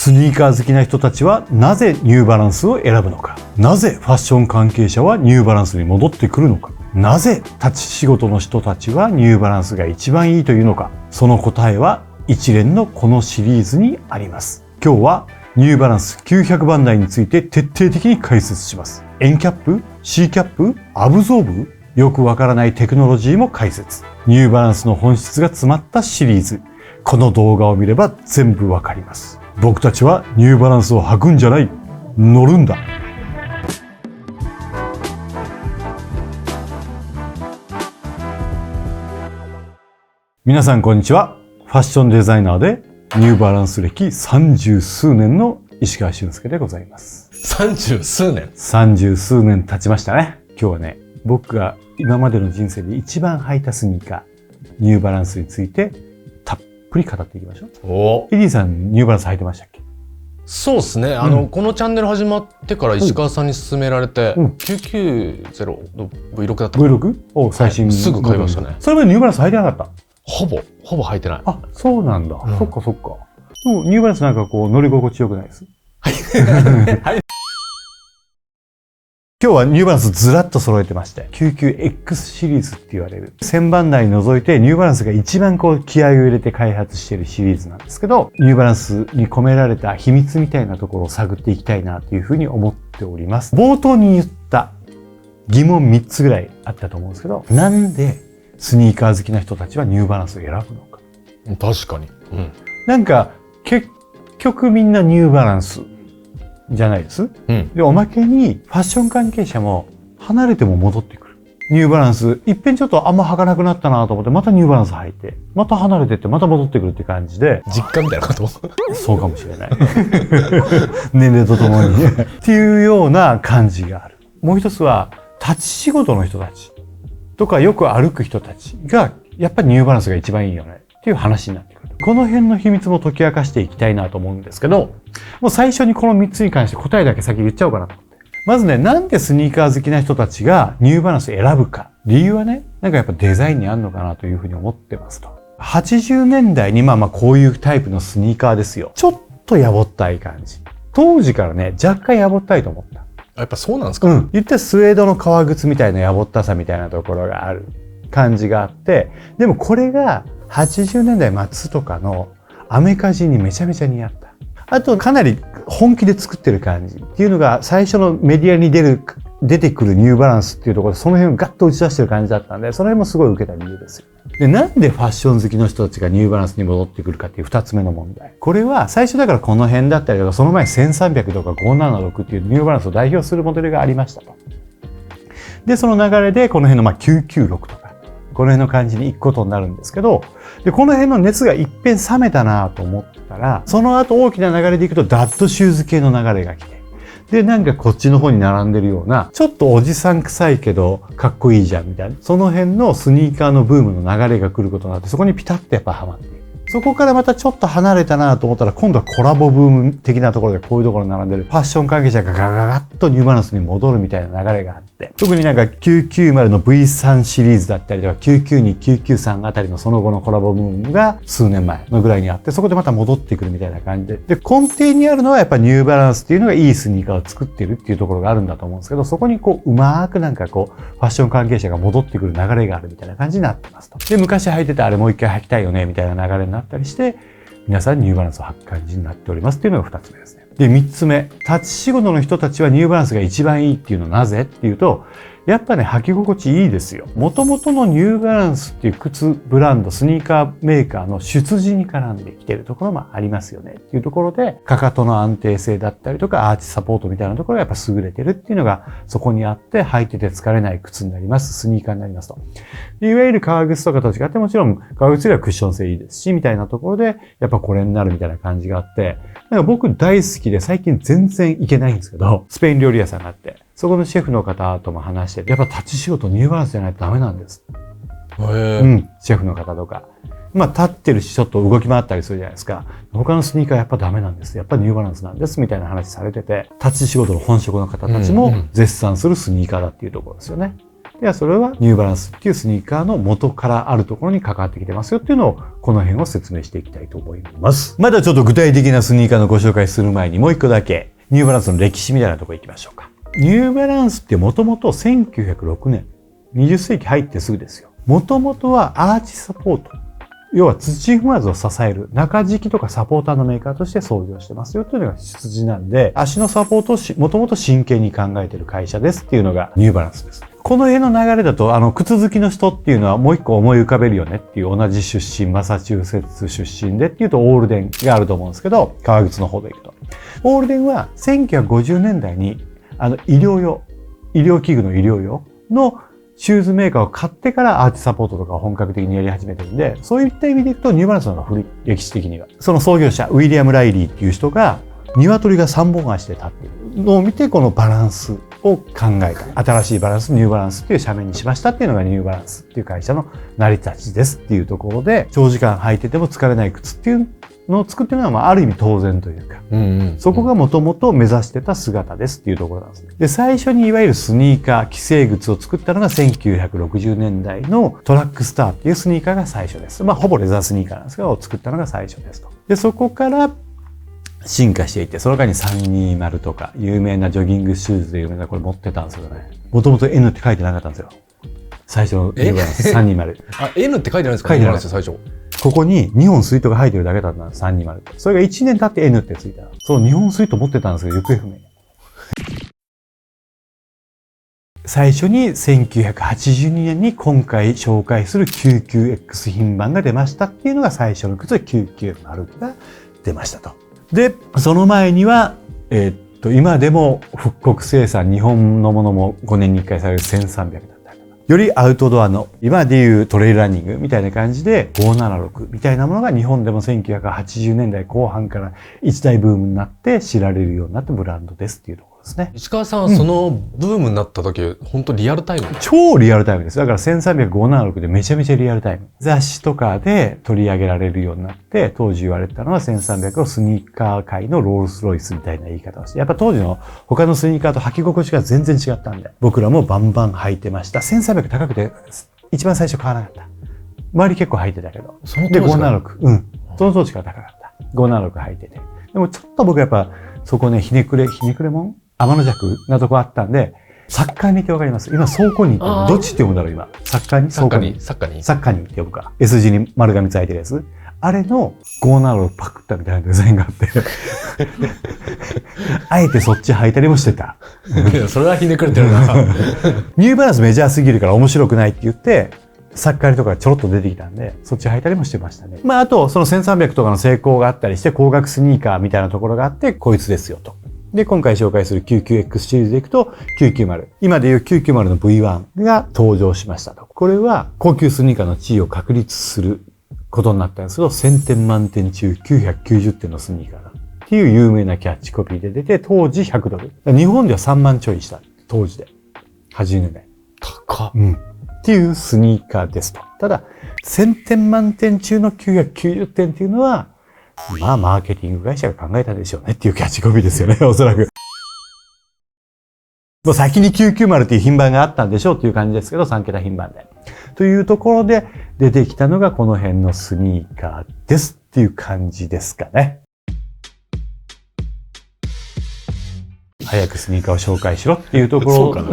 スニーカー好きな人たちはなぜニューバランスを選ぶのか。なぜファッション関係者はニューバランスに戻ってくるのか。なぜ立ち仕事の人たちはニューバランスが一番いいというのか。その答えは一連のこのシリーズにあります。今日はニューバランス900番台について徹底的に解説します。N キャップ、C キャップ、アブゾーブ、よくわからないテクノロジーも解説。ニューバランスの本質が詰まったシリーズ。この動画を見れば全部わかります。僕たちはニューバランスを履くんじゃない、乗るんだ。皆さんこんにちは。ファッションデザイナーでニューバランス歴30数年の石川俊介でございます。30数年30数年経ちましたね。今日はね、僕が今までの人生で一番履いたスニーカー、ニューバランスについてたっぷり語っていきましょう。エディさん、ニューバランス履いてましたっけ？そうですね。このチャンネル始まってから石川さんに勧められて、990の V6 だったかな。V6？ お、最新、すぐ買いましたね。それまでニューバランス履いてなかった？ほぼ履いてない。あ、そうなんだ。そっかそっか。でもニューバランスなんかこう乗り心地よくないです？はい。今日はニューバランスずらっと揃えてまして、99X シリーズって言われる1000番台除いてニューバランスが一番こう気合を入れて開発しているシリーズなんですけど、ニューバランスに込められた秘密みたいなところを探っていきたいなというふうに思っております。冒頭に言った疑問3つぐらいあったと思うんですけど、なんでスニーカー好きな人たちはニューバランスを選ぶのか。確かに。なんか結局みんなニューバランスじゃないです。で、おまけにファッション関係者も離れても戻ってくる。ニューバランス、いっぺんちょっとあんま履かなくなったなと思って、またニューバランス履いて、また離れてって、また戻ってくるって感じで。実家みたいなことそうかもしれない。年齢とともに。っていうような感じがある。もう一つは、立ち仕事の人たちとかよく歩く人たちが、やっぱりニューバランスが一番いいよねっていう話になってくる。この辺の秘密も解き明かしていきたいなと思うんですけど、もう最初にこの3つに関して答えだけ先言っちゃおうかなと思って。まずね、なんでスニーカー好きな人たちがニューバランスを選ぶか。理由はね、なんかやっぱデザインにあるのかなというふうに思ってますと。80年代にまあこういうタイプのスニーカーですよ。ちょっとやぼったい感じ。当時からね、若干やぼったいと思った。やっぱそうなんですか？言ってスウェードの革靴みたいなやぼったさみたいなところがある感じがあって、でもこれが80年代末とかのアメカジにめちゃめちゃ似合った。あとかなり本気で作ってる感じっていうのが最初のメディアに出てくるニューバランスっていうところでその辺をガッと打ち出してる感じだったんで、その辺もすごい受けた理由ですよ。で、なんでファッション好きの人たちがニューバランスに戻ってくるかっていう二つ目の問題。これは最初だからこの辺だったりとか、その前1300とか576っていうニューバランスを代表するモデルがありましたと。で、その流れでこの辺の996とか、この辺の感じに行くことになるんですけど、で、この辺の熱が一遍冷めたなと思ったら、その後大きな流れでいくとダッドシューズ系の流れが来て、で、なんかこっちの方に並んでるような、ちょっとおじさん臭いけどかっこいいじゃんみたいな、その辺のスニーカーのブームの流れが来ることになって、そこにピタッとやっぱハマっている。そこからまたちょっと離れたなと思ったら、今度はコラボブーム的なところでこういうところに並んでるファッション関係者がガガガッとニューバランスに戻るみたいな流れがあって、特になんか990の V3 シリーズだったりとか992、993あたりのその後のコラボブームが数年前のぐらいにあって、そこでまた戻ってくるみたいな感じで、根底にあるのはやっぱニューバランスっていうのがいいスニーカーを作ってるっていうところがあるんだと思うんですけど、そこにこううまーくなんかこうファッション関係者が戻ってくる流れがあるみたいな感じになってますと。で、昔履いてたあれもう一回履きたいよねみたいな流れになったりして、皆さんニューバランスを履く感じになっておりますっていうのが2つ目ですね。で、3つ目。立ち仕事の人たちはニューバランスが一番いいっていうのはなぜっていうと、やっぱね、履き心地いいですよ。元々のニューバランスっていう靴ブランド、スニーカーメーカーの出自に絡んできてるところもありますよねっていうところで、かかとの安定性だったりとか、アーチサポートみたいなところがやっぱ優れてるっていうのがそこにあって、履いてて疲れない靴になります。スニーカーになりますと。いわゆる革靴とかと違って、もちろん革靴よりはクッション性いいですし、みたいなところで、やっぱこれになるみたいな感じがあって、なんか僕大好きで最近全然行けないんですけど、スペイン料理屋さんがあって、そこのシェフの方とも話してて、やっぱ立ち仕事ニューバランスじゃないとダメなんです。シェフの方とか。まあ立ってるしちょっと動き回ったりするじゃないですか。他のスニーカーやっぱダメなんです。やっぱニューバランスなんですみたいな話されてて、立ち仕事の本職の方たちも絶賛するスニーカーだっていうところですよね。いや、それはニューバランスっていうスニーカーの元からあるところに関わってきてますよっていうのを、この辺を説明していきたいと思います。まだちょっと具体的なスニーカーのご紹介する前にもう一個だけ、ニューバランスの歴史みたいなところ行きましょうか。ニューバランスってもともと1906年、20世紀入ってすぐですよ。もともとはアーチサポート。要は土踏まずを支える中敷きとかサポーターのメーカーとして創業してますよというのが出自なんで、足のサポートをもともと真剣に考えている会社ですっていうのがニューバランスです。この絵の流れだと、靴好きの人っていうのはもう一個思い浮かべるよねっていう同じ出身、マサチューセッツ出身でっていうとオールデンがあると思うんですけど、革靴の方でいくと。オールデンは1950年代に医療器具の医療用のシューズメーカーを買ってからアーチサポートとかを本格的にやり始めてるんで、そういった意味でいくとニューバランスの方が古い、歴史的には。その創業者、ウィリアム・ライリーっていう人が、鶏が3本足で立っているのを見て、このバランスを考えた。新しいバランス、ニューバランスっていう社名にしましたっていうのがニューバランスっていう会社の成り立ちですっていうところで、長時間履いてても疲れない靴っていうのを作ってるのは、ある意味当然というか、そこがもともと目指してた姿ですっていうところなんですね。で、最初にいわゆるスニーカー、既製靴を作ったのが1960年代のトラックスターっていうスニーカーが最初です。ほぼレザースニーカーなんですけど、作ったのが最初ですと。で、そこから進化していて、その中に320とか、有名なジョギングシューズで有名なこれ持ってたんですよね。もともと N って書いてなかったんですよ。最初のニューバランス320。N って書いてないんですか？書いてないです最初。ここに2本スイートが入ってるだけだったんです、320って。それが1年経って N ってついた。そう、2本スイート持ってたんですけど、行方不明。最初に1982年に今回紹介する 99X 品番が出ましたっていうのが最初の靴で990が出ましたと。で、その前には、今でも復刻生産、日本のものも5年に1回される1300だったりとか。よりアウトドアの、今でいうトレイルランニングみたいな感じで576みたいなものが日本でも1980年代後半から一大ブームになって知られるようになったブランドですっていうところですね。石川さん、そのブームになった時、本当リアルタイム？超リアルタイムです。だから1300、576でめちゃめちゃリアルタイム。雑誌とかで取り上げられるようになって、当時言われてたのは1300をスニーカー界のロールスロイスみたいな言い方をして、やっぱ当時の他のスニーカーと履き心地が全然違ったんで、僕らもバンバン履いてました。1300高くて、一番最初買わなかった。周り結構履いてたけど。で、576。その当時から高かった。576履いてて。でもちょっと僕やっぱ、そこね、ひねくれもん天の弱なとこあったんで、サッカーにってわかります？今、倉庫にってどっちって呼ぶんだろう今。サッカーに倉庫に。サッカーにって呼ぶか。S 字に丸が3つ開いてるやつ。あれの576パクったみたいなデザインがあって。あえてそっち履いたりもしてた。それはひねくれてるな。ニューバランスメジャーすぎるから面白くないって言って、サッカーとかちょろっと出てきたんで、そっち履いたりもしてましたね。あと、その1300とかの成功があったりして、高額スニーカーみたいなところがあって、こいつですよと。で、今回紹介する 99X シリーズでいくと、990。今でいう990の V1 が登場しましたと。これは、高級スニーカーの地位を確立することになったんですけど、1000点満点中990点のスニーカーだ。っていう有名なキャッチコピーで出て、当時100ドル。日本では3万ちょいした。当時で。80年。高っ。っていうスニーカーですと。ただ、1000点満点中の990点っていうのは、マーケティング会社が考えたでしょうねっていうキャッチコピーですよね、おそらく。もう先に990っていう品番があったんでしょうっていう感じですけど、3桁品番で。というところで出てきたのがこの辺のスニーカーですっていう感じですかね。早くスニーカーを紹介しろっていうところ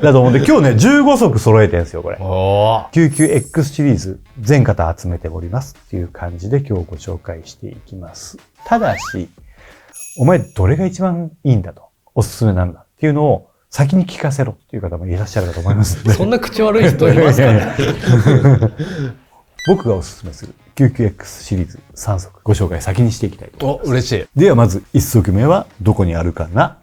だと思うんで、今日ね、15足揃えてるんですよ、これ。99X シリーズ、全型集めておりますっていう感じで今日ご紹介していきます。ただし、お前どれが一番いいんだと、おすすめなんだっていうのを先に聞かせろっていう方もいらっしゃるかと思いますので。そんな口悪い人いますかね。僕がおすすめする 99X シリーズ3足ご紹介先にしていきたいと思います。嬉しい。ではまず1足目はどこにあるかな。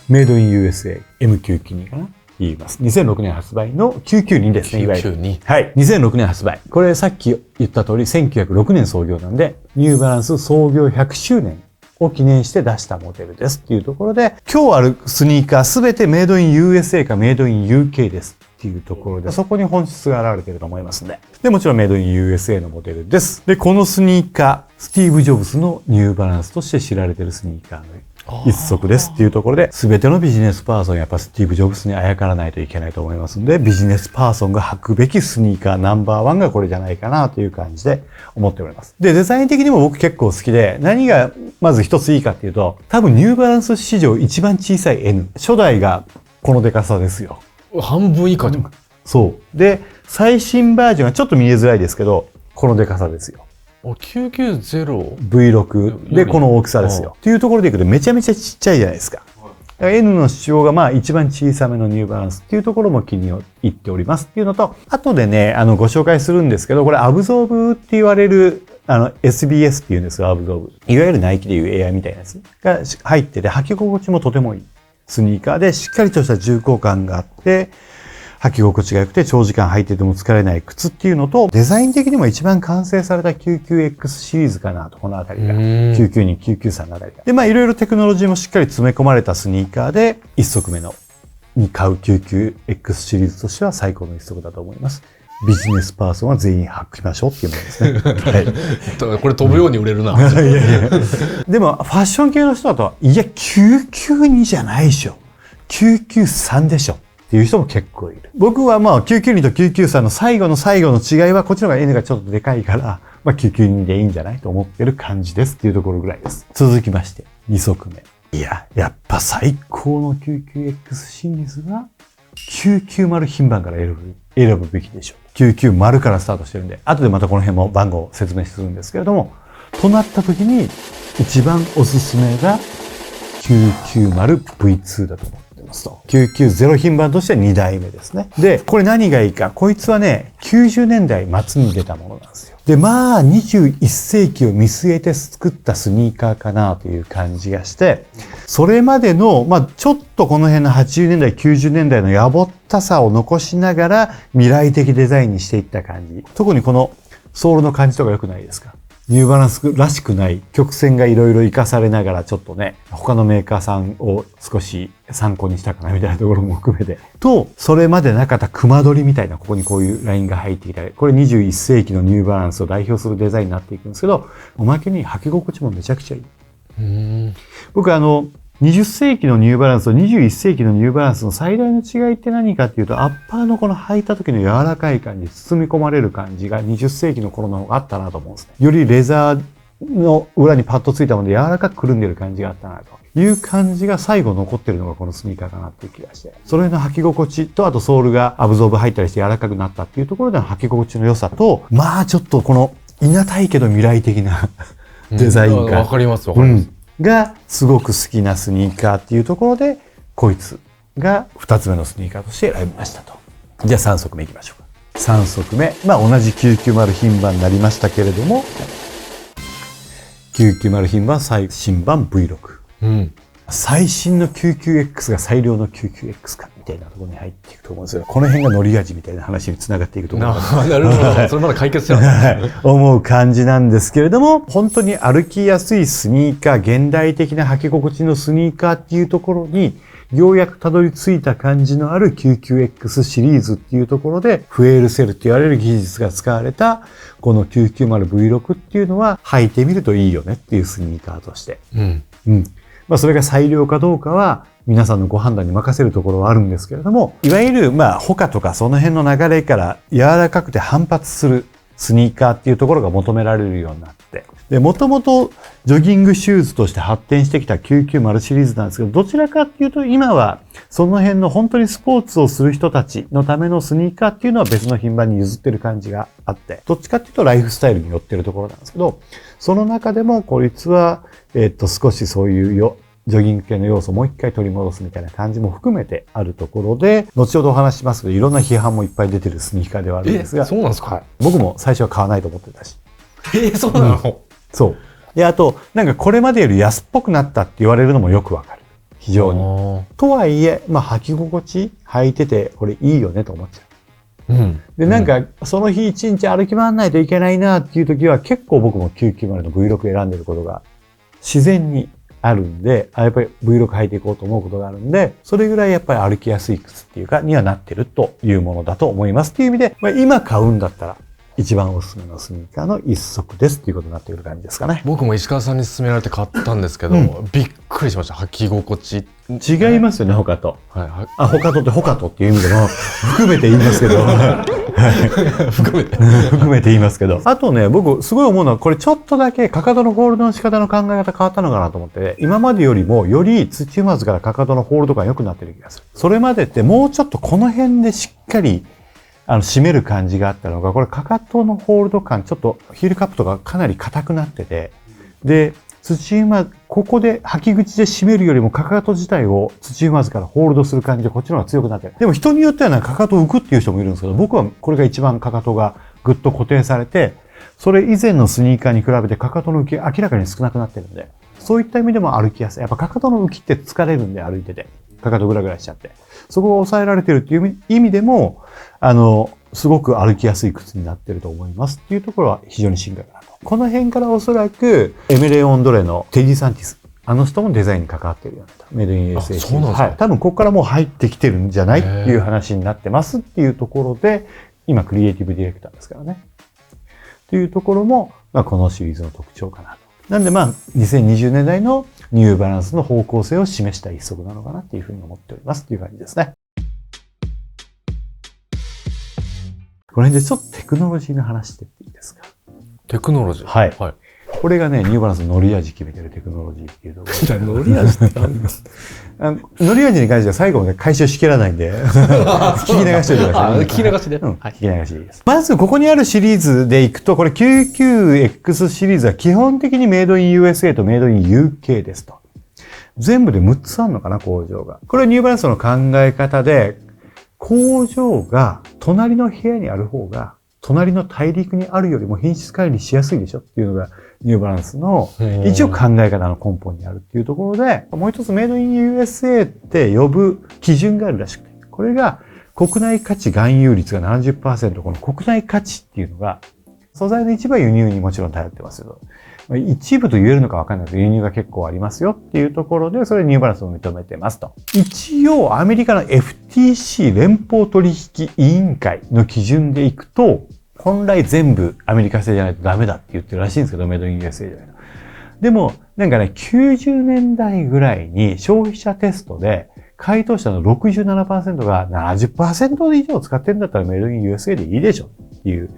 メイドイン USA M992 かな言います。2006年発売の992ですね、いわゆる。992。はい。2006年発売。これさっき言った通り1906年創業なんで、ニューバランス創業100周年を記念して出したモデルですっていうところで、今日あるスニーカーすべてメイドイン USA かメイドイン UK ですっていうところで、そこに本質が現れていると思いますんで。で、もちろんメイドイン USA のモデルです。で、このスニーカー、スティーブ・ジョブズのニューバランスとして知られているスニーカー一足ですっていうところで、全てのビジネスパーソンやっぱスティーブ・ジョブズにあやからないといけないと思いますんで、ビジネスパーソンが履くべきスニーカーナンバー1がこれじゃないかなという感じで思っております。で、デザイン的にも僕結構好きで、何がまず一ついいかっていうと、多分ニューバランス史上一番小さい N。初代がこのデカさですよ。半分以下でも。そう。で、最新バージョンはちょっと見えづらいですけど、このデカさですよ。990 V6 でこの大きさですよ。っていうところでいくとめちゃめちゃちっちゃいじゃないですか。N の主張がまあ一番小さめのニューバランスっていうところも気に入っておりますっていうのと、後でね、ご紹介するんですけど、これアブゾーブって言われる、SBS っていうんですよ、アブゾーブ。いわゆるナイキでいう AI みたいなやつが入ってて、履き心地もとてもいいスニーカーで、しっかりとした重厚感があって、履き心地が良くて長時間履いてても疲れない靴っていうのと、デザイン的にも一番完成された 99X シリーズかなと、このあたりが。992、993のあたりが。で、まあいろいろテクノロジーもしっかり詰め込まれたスニーカーで、一足目に買う 99X シリーズとしては最高の一足だと思います。ビジネスパーソンは全員履きましょうっていうものですね。はい。これ飛ぶように売れるな。いやいやでも、ファッション系の人だと、いや、992じゃないでしょ。993でしょ。っていう人も結構いる。僕はまあ992と993の最後の違いはこっちの方が N がちょっとでかいから、まあ992でいいんじゃないと思ってる感じですっていうところぐらいです。続きまして、2足目。いや、やっぱ最高の 99X シリーズは990品番から選ぶべきでしょう。990からスタートしてるんで、後でまたこの辺も番号を説明するんですけれども、となった時に一番おすすめが 990V2 だと思う。990品番としては2代目ですね。で、これ何がいいか。こいつはね、90年代末に出たものなんですよ。で、まあ、21世紀を見据えて作ったスニーカーかなという感じがして、それまでの、まあ、ちょっとこの辺の80年代、90年代のやぼったさを残しながら未来的デザインにしていった感じ。特にこのソールの感じとか良くないですか？ニューバランスらしくない曲線がいろいろ活かされながらちょっとね、他のメーカーさんを少し参考にしたかなみたいなところも含めて。と、それまでなかった熊取りみたいな、ここにこういうラインが入ってきたり、これ21世紀のニューバランスを代表するデザインになっていくんですけど、おまけに履き心地もめちゃくちゃいい。僕20世紀のニューバランスと21世紀のニューバランスの最大の違いって何かっていうと、アッパーのこの履いた時の柔らかい感じ、包み込まれる感じが20世紀の頃の方があったなと思うんですね。よりレザーの裏にパッドついたもので柔らかくくるんでる感じがあったなという感じが最後残ってるのがこのスニーカーかなっていう気がして。それの履き心地と、あとソールがアブゾーブ入ったりして柔らかくなったっていうところでの履き心地の良さと、まあちょっとこのいなたいけど未来的なデザインが。わかりますわかります。がすごく好きなスニーカーっていうところで、こいつが2つ目のスニーカーとして選びましたと。じゃあ3足目いきましょうか。3足目。まあ同じ990品番になりましたけれども、990品番最新版 V6。最新の 99X が最良の 99X かみたいなところに入っていくと思うんですよ。この辺が乗り味みたいな話に繋がっていくと思う。なるほど。それまだ解決してない。思う感じなんですけれども、本当に歩きやすいスニーカー、現代的な履き心地のスニーカーっていうところに、ようやくたどり着いた感じのある 99X シリーズっていうところで、フエールセルって言われる技術が使われた、この 990V6 っていうのは履いてみるといいよねっていうスニーカーとして。まあそれが最良かどうかは皆さんのご判断に任せるところはあるんですけれども、いわゆるまあホカとかその辺の流れから柔らかくて反発するスニーカーっていうところが求められるようになって、で、もともとジョギングシューズとして発展してきた990シリーズなんですけど、どちらかっていうと今はその辺の本当にスポーツをする人たちのためのスニーカーっていうのは別の品番に譲ってる感じがあって、どっちかっていうとライフスタイルに寄ってるところなんですけど、その中でもこいつは、少しそういうジョギング系の要素をもう一回取り戻すみたいな感じも含めてあるところで、後ほどお話ししますけど、いろんな批判もいっぱい出てるスニーカーではあるんですが。そうなんですか？はい。僕も最初は買わないと思ってたし。そうなの？そう。で、あと、なんかこれまでより安っぽくなったって言われるのもよくわかる。非常に。とはいえ、まあ履き心地履いてて、これいいよねと思っちゃう。で、なんか、その日一日歩き回らないといけないなっていう時は、結構僕も990の V6 選んでることが自然にあるんで、やっぱり V6 履いていこうと思うことがあるんで、それぐらいやっぱり歩きやすい靴っていうか、にはなってるというものだと思いますっていう意味で、まあ、今買うんだったら、一番おすすめのスニーカーの一足ですっていうことになってくる感じですかね。僕も石川さんに勧められて買ったんですけど、びっくりしました。履き心地。違いますよね、他と。はいはい。他とって他とっていう意味でも含めて言いますけど。含めて言いますけど。あとね、僕すごい思うのは、これちょっとだけかかとのホールドの仕方の考え方変わったのかなと思って、今までよりもより土踏まずからかかとのホールドが良くなってる気がする。それまでってもうちょっとこの辺でしっかり締める感じがあったのが、これかかとのホールド感、ちょっとヒールカップとかかなり硬くなってて、で、ここで履き口で締めるよりもかかと自体を土踏まずからホールドする感じでこっちの方が強くなってる。でも人によってはかかと浮くっていう人もいるんですけど、僕はこれが一番かかとがぐっと固定されて、それ以前のスニーカーに比べてかかとの浮き明らかに少なくなってるんで、そういった意味でも歩きやすい。やっぱかかとの浮きって疲れるんで歩いてて。かかとグラグラしちゃって。そこが抑えられてるっていう意味でも、すごく歩きやすい靴になってると思いますっていうところは非常に進化かなと。この辺からおそらく、エメレオンドレのテディ・サンティス。あの人もデザインに関わってるようなメイドイン USA。そうなんですか。はい。多分ここからもう入ってきてるんじゃないっていう話になってますっていうところで、今クリエイティブディレクターですからね。っていうところも、このシリーズの特徴かなと。なんで2020年代のニューバランスの方向性を示した一足なのかなっていうふうに思っておりますっていう感じですね。この辺でちょっとテクノロジーの話してっていいですか？テクノロジー。はい。はい。これがね、ニューバランスの乗り味決めてるテクノロジーっていうところ。乗り味って何ですか？乗り味に関しては最後まで回収しきらないんで、聞き流しておいてください。聞き流しで。聞き流しでいいです。まずここにあるシリーズでいくと、これ 99X シリーズは基本的にメイドイン USA とメイドイン UK ですと。全部で6つあるのかな、工場が。これはニューバランスの考え方で、工場が隣の部屋にある方が、隣の大陸にあるよりも品質管理しやすいでしょっていうのがニューバランスの一応考え方の根本にあるっていうところで、もう一つメイドイン USA って呼ぶ基準があるらしくて、これが国内価値含有率が 70%、この国内価値っていうのが、素材の一部は輸入にもちろん頼ってますけど、一部と言えるのか分かんないけど、輸入が結構ありますよっていうところで、それニューバランスを認めてますと。一応、アメリカの FTC 連邦取引委員会の基準でいくと、本来全部アメリカ製じゃないとダメだって言ってるらしいんですけど、メイドイン USA じゃないと。でも、90年代ぐらいに消費者テストで、回答者の 67% が 70% 以上使ってるんだったらメイドイン USA でいいでしょっていう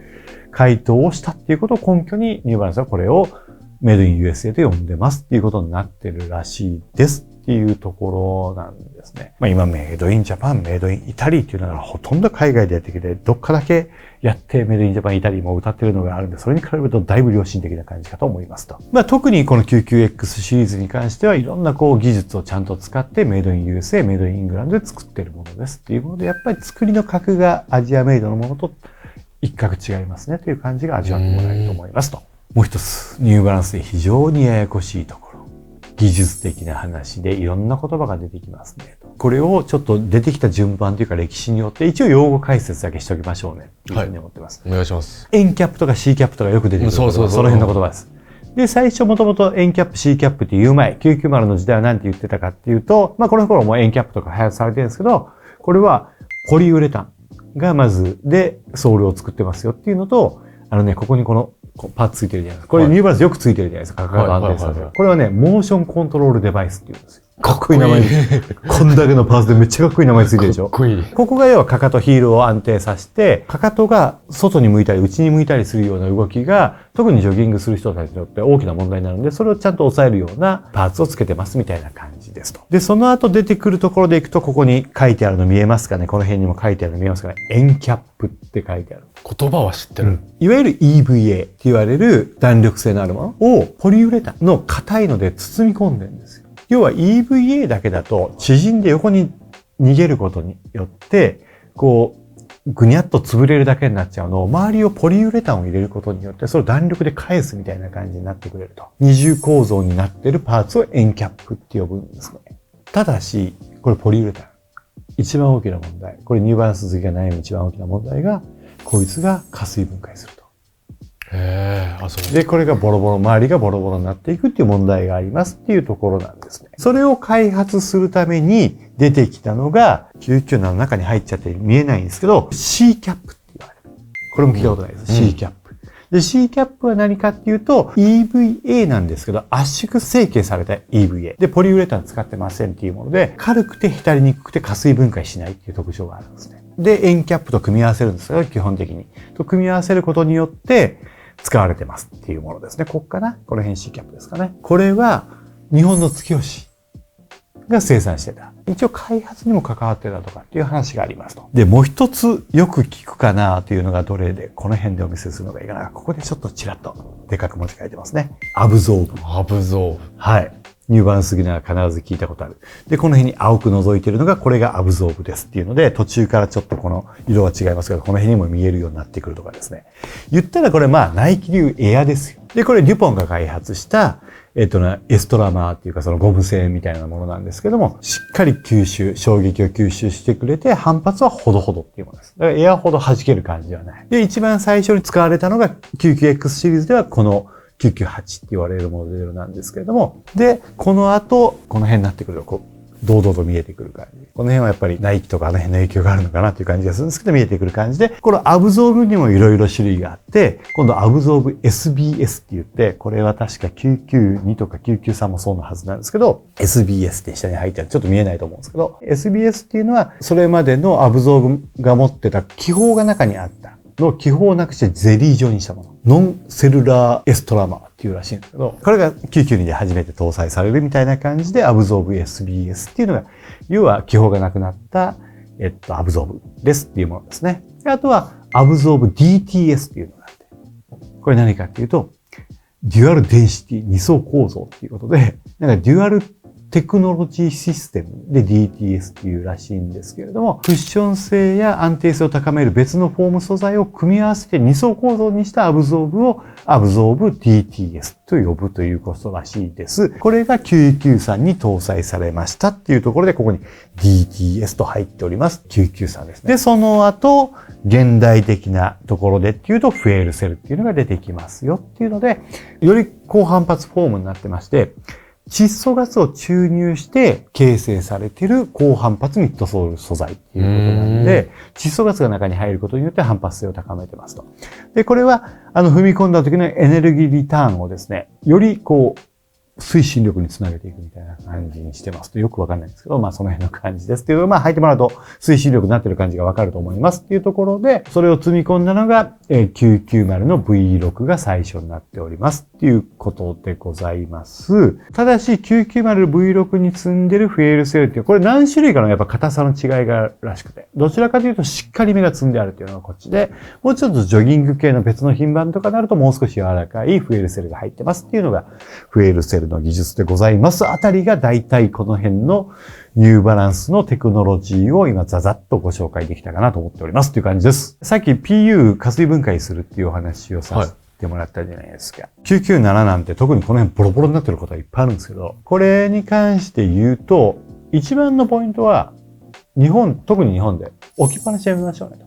回答をしたっていうことを根拠にニューバランスはこれをメイドイン USA と呼んでますっていうことになってるらしいですっていうところなんですね。今メイドインジャパン、メイドインイタリーっていうのがほとんど海外でやってきて、どっかだけやってメイドインジャパン、イタリーも歌ってるのがあるんで、それに比べるとだいぶ良心的な感じかと思いますと。特にこの 99X シリーズに関してはいろんな技術をちゃんと使ってメイドイン USA、メイドインイングランドで作ってるものですっていうもので、やっぱり作りの格がアジアメイドのものと一角違いますねという感じが味わってもらえると思いますと。もう一つ、ニューバランスで非常にややこしいところ。技術的な話でいろんな言葉が出てきますね。これをちょっと出てきた順番というか歴史によって一応用語解説だけしておきましょうね。というふうに思ってます。お願いします。N キャップとか C キャップとかよく出てくる。その辺の言葉です。で、最初もともと N キャップ、C キャップって言う前、990の時代は何て言ってたかっていうと、この頃も N キャップとか流行されてるんですけど、これはポリウレタンがまずでソールを作ってますよっていうのと、ここにこのパーツついてるじゃないですか。これニューバランスよくついてるじゃないですか。価格が安定されてる。これはね、モーションコントロールデバイスっていうんですよ。かっこいい名前。こんだけのパーツでめっちゃかっこいい名前ついてるでしょ。かっこいい。ここが要はかかとヒールを安定させて、かかとが外に向いたり内に向いたりするような動きが、特にジョギングする人たちにとって大きな問題になるので、それをちゃんと抑えるようなパーツをつけてますみたいな感じですと。で、その後出てくるところでいくと、ここに書いてあるの見えますかね？この辺にも書いてあるの見えますかね？ N キャップって書いてある。言葉は知ってる。いわゆる EVA って言われる弾力性のあるものをポリウレタンの硬いので包み込んでるんですよ。要は EVA だけだと縮んで横に逃げることによって、ぐにゃっと潰れるだけになっちゃうのを、周りをポリウレタンを入れることによって、それを弾力で返すみたいな感じになってくれると。二重構造になっているパーツを N キャップって呼ぶんですね。ただし、これポリウレタン。一番大きな問題。これニューバランス好きが悩む一番大きな問題が、こいつが加水分解すると。で、これが周りがボロボロになっていくっていう問題がありますっていうところなんですね。それを開発するために出てきたのが、99の中に入っちゃって見えないんですけど、C キャップって言われる。これも聞いたことないです。C キャップ。で、C キャップは何かっていうと EVA なんですけど、圧縮成形された EVA。で、ポリウレタン使ってませんっていうもので、軽くて浸りにくくて加水分解しないっていう特徴があるんですね。で、円キャップと組み合わせるんですが、基本的に。と組み合わせることによって使われてますっていうものですね。こっかな？この辺 C キャップですかね。これは日本の月吉が生産してた。一応開発にも関わってたとかっていう話がありますと。で、もう一つよく聞くかなというのがどれで、この辺でお見せするのがいいかな。ここでちょっとチラッとでかく文字書いてますね。アブゾーブ。アブゾーブ。はい。ニューバランスギナー必ず聞いたことある。で、この辺に青く覗いてるのが、これがアブゾーブですっていうので、途中からちょっとこの色は違いますけど、この辺にも見えるようになってくるとかですね。言ったらこれナイキ流エアですよ。で、これデュポンが開発した、エストラマーっていうかそのゴム製みたいなものなんですけども、しっかり衝撃を吸収してくれて、反発はほどほどっていうものです。だからエアほど弾ける感じではない。で、一番最初に使われたのが 99X シリーズではこの998って言われるモデルなんですけれども、で、この後、この辺になってくると、堂々と見えてくる感じ。この辺はやっぱりナイキとかあの辺の影響があるのかなっていう感じがするんですけど、見えてくる感じで、このアブゾーブにもいろいろ種類があって、今度アブゾーブ SBS って言って、これは確か992とか993もそうなはずなんですけど、SBS って下に入ってある。ちょっと見えないと思うんですけど、SBS っていうのは、それまでのアブゾーブが持ってた気泡が中にあったの気泡をなくしてゼリー状にしたもの。ノンセルラーエストラマーっていうらしいんですけど、これが992で初めて搭載されるみたいな感じで、アブゾーブ SBS っていうのが、要は気泡がなくなった、アブゾーブですっていうものですね。あとは、アブゾーブ DTS っていうのがあって、これ何かっていうと、デュアルデンシティ二層構造っていうことで、なんかデュアルテクノロジーシステムで DTS っていうらしいんですけれども、クッション性や安定性を高める別のフォーム素材を組み合わせて二層構造にしたアブゾーブをアブゾーブ DTS と呼ぶということらしいです。これが993に搭載されましたっていうところで、ここに DTS と入っております。993ですね。で、その後、現代的なところでっていうと、フェールセルっていうのが出てきますよっていうので、より高反発フォームになってまして、窒素ガスを注入して形成されている高反発ミッドソール素材っていうことなんで、窒素ガスが中に入ることによって反発性を高めてますと。で、これは、踏み込んだ時のエネルギーリターンをですね、より推進力につなげていくみたいな感じにしてますとよくわかんないんですけど、その辺の感じですっていう、履いてもらうと推進力になってる感じがわかると思いますっていうところで、それを積み込んだのが、990の V6 が最初になっておりますっていうことでございます。ただし、990 V6 に積んでるフェールセルっていう、これ何種類かのやっぱ硬さの違いがあるらしくて、どちらかというとしっかりめが積んであるっていうのがこっちで、もうちょっとジョギング系の別の品番とかになるともう少し柔らかいフェールセルが入ってますっていうのが、フェールセルの技術でございますあたりが大体この辺のニューバランスのテクノロジーを今ザザッとご紹介できたかなと思っておりますという感じです。さっき PU 加水分解するっていうお話をさせてもらったじゃないですか。997なんて特にこの辺ボロボロになってることはいっぱいあるんですけど、これに関して言うと一番のポイントは特に日本で置きっぱなしやめましょうねと。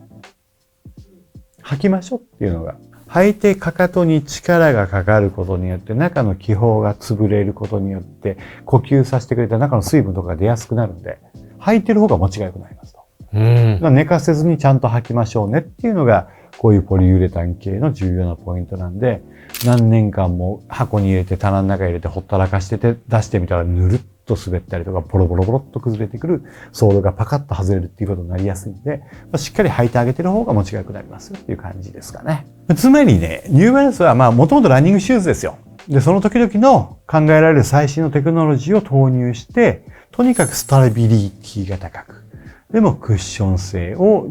履きましょうっていうのが。履いてかかとに力がかかることによって中の気泡が潰れることによって呼吸させてくれた中の水分とかが出やすくなるんで、履いてる方が持ちが良くなりますと。寝かせずにちゃんと履きましょうねっていうのがこういうポリウレタン系の重要なポイントなんで、何年間も箱に入れて棚の中に入れてほったらかしてて出してみたらぬるっと滑ったりとかボロボロボロっと崩れてくるソールがパカッと外れるっていうことになりやすいんで、しっかり履いてあげてる方が持ちが良くなりますよっていう感じですかね。つまりね、ニューバランスはもともとランニングシューズですよ。で、その時々の考えられる最新のテクノロジーを投入して、とにかくスタビリティが高く、でもクッション性を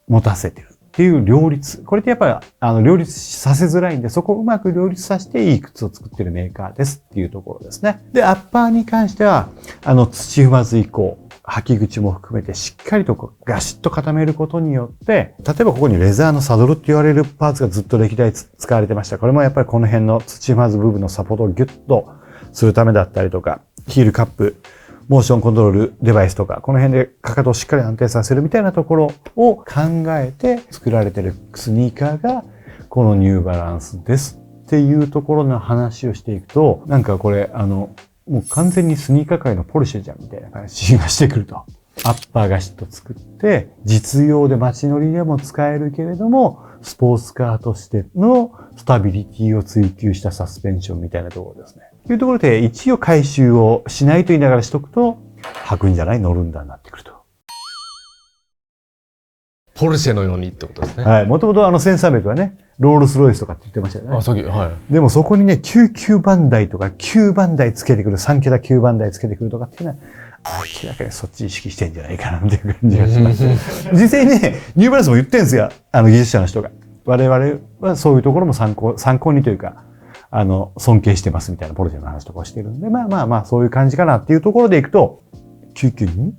持たせてるっていう両立。これってやっぱり両立させづらいんで、そこをうまく両立させていい靴を作ってるメーカーですっていうところですね。で、アッパーに関しては、土踏まず以降、履き口も含めてしっかりとガシッと固めることによって、例えばここにレザーのサドルって言われるパーツがずっと歴代使われてました。これもやっぱりこの辺の土踏まず部分のサポートをギュッとするためだったりとか、ヒールカップ、モーションコントロールデバイスとか、この辺でかかとをしっかり安定させるみたいなところを考えて作られているスニーカーがこのニューバランスですっていうところの話をしていくと、なんかこれもう完全にスニーカー界のポルシェじゃんみたいな感じがしてくると。アッパーがシット作って、実用で街乗りでも使えるけれども、スポーツカーとしてのスタビリティを追求したサスペンションみたいなところですね。というところで、一応回収をしないと言いながらしとくと、履くんじゃない乗るんだになってくると。ポルシェのようにってことですね。はい。もともと1300はね、ロールスロイスとかって言ってましたよね。あ、さっき、はい。でもそこにね、99番台とか9番台つけてくる、3桁9番台つけてくるとかっていうのは、明らかにそっち意識してんじゃないかなっていう感じがします。実際にね、ニューバランスも言ってるんですよ。技術者の人が。我々はそういうところも参考にというか、尊敬してますみたいなポルシェの話とかをしてるんで、まあ、そういう感じかなっていうところでいくと、992?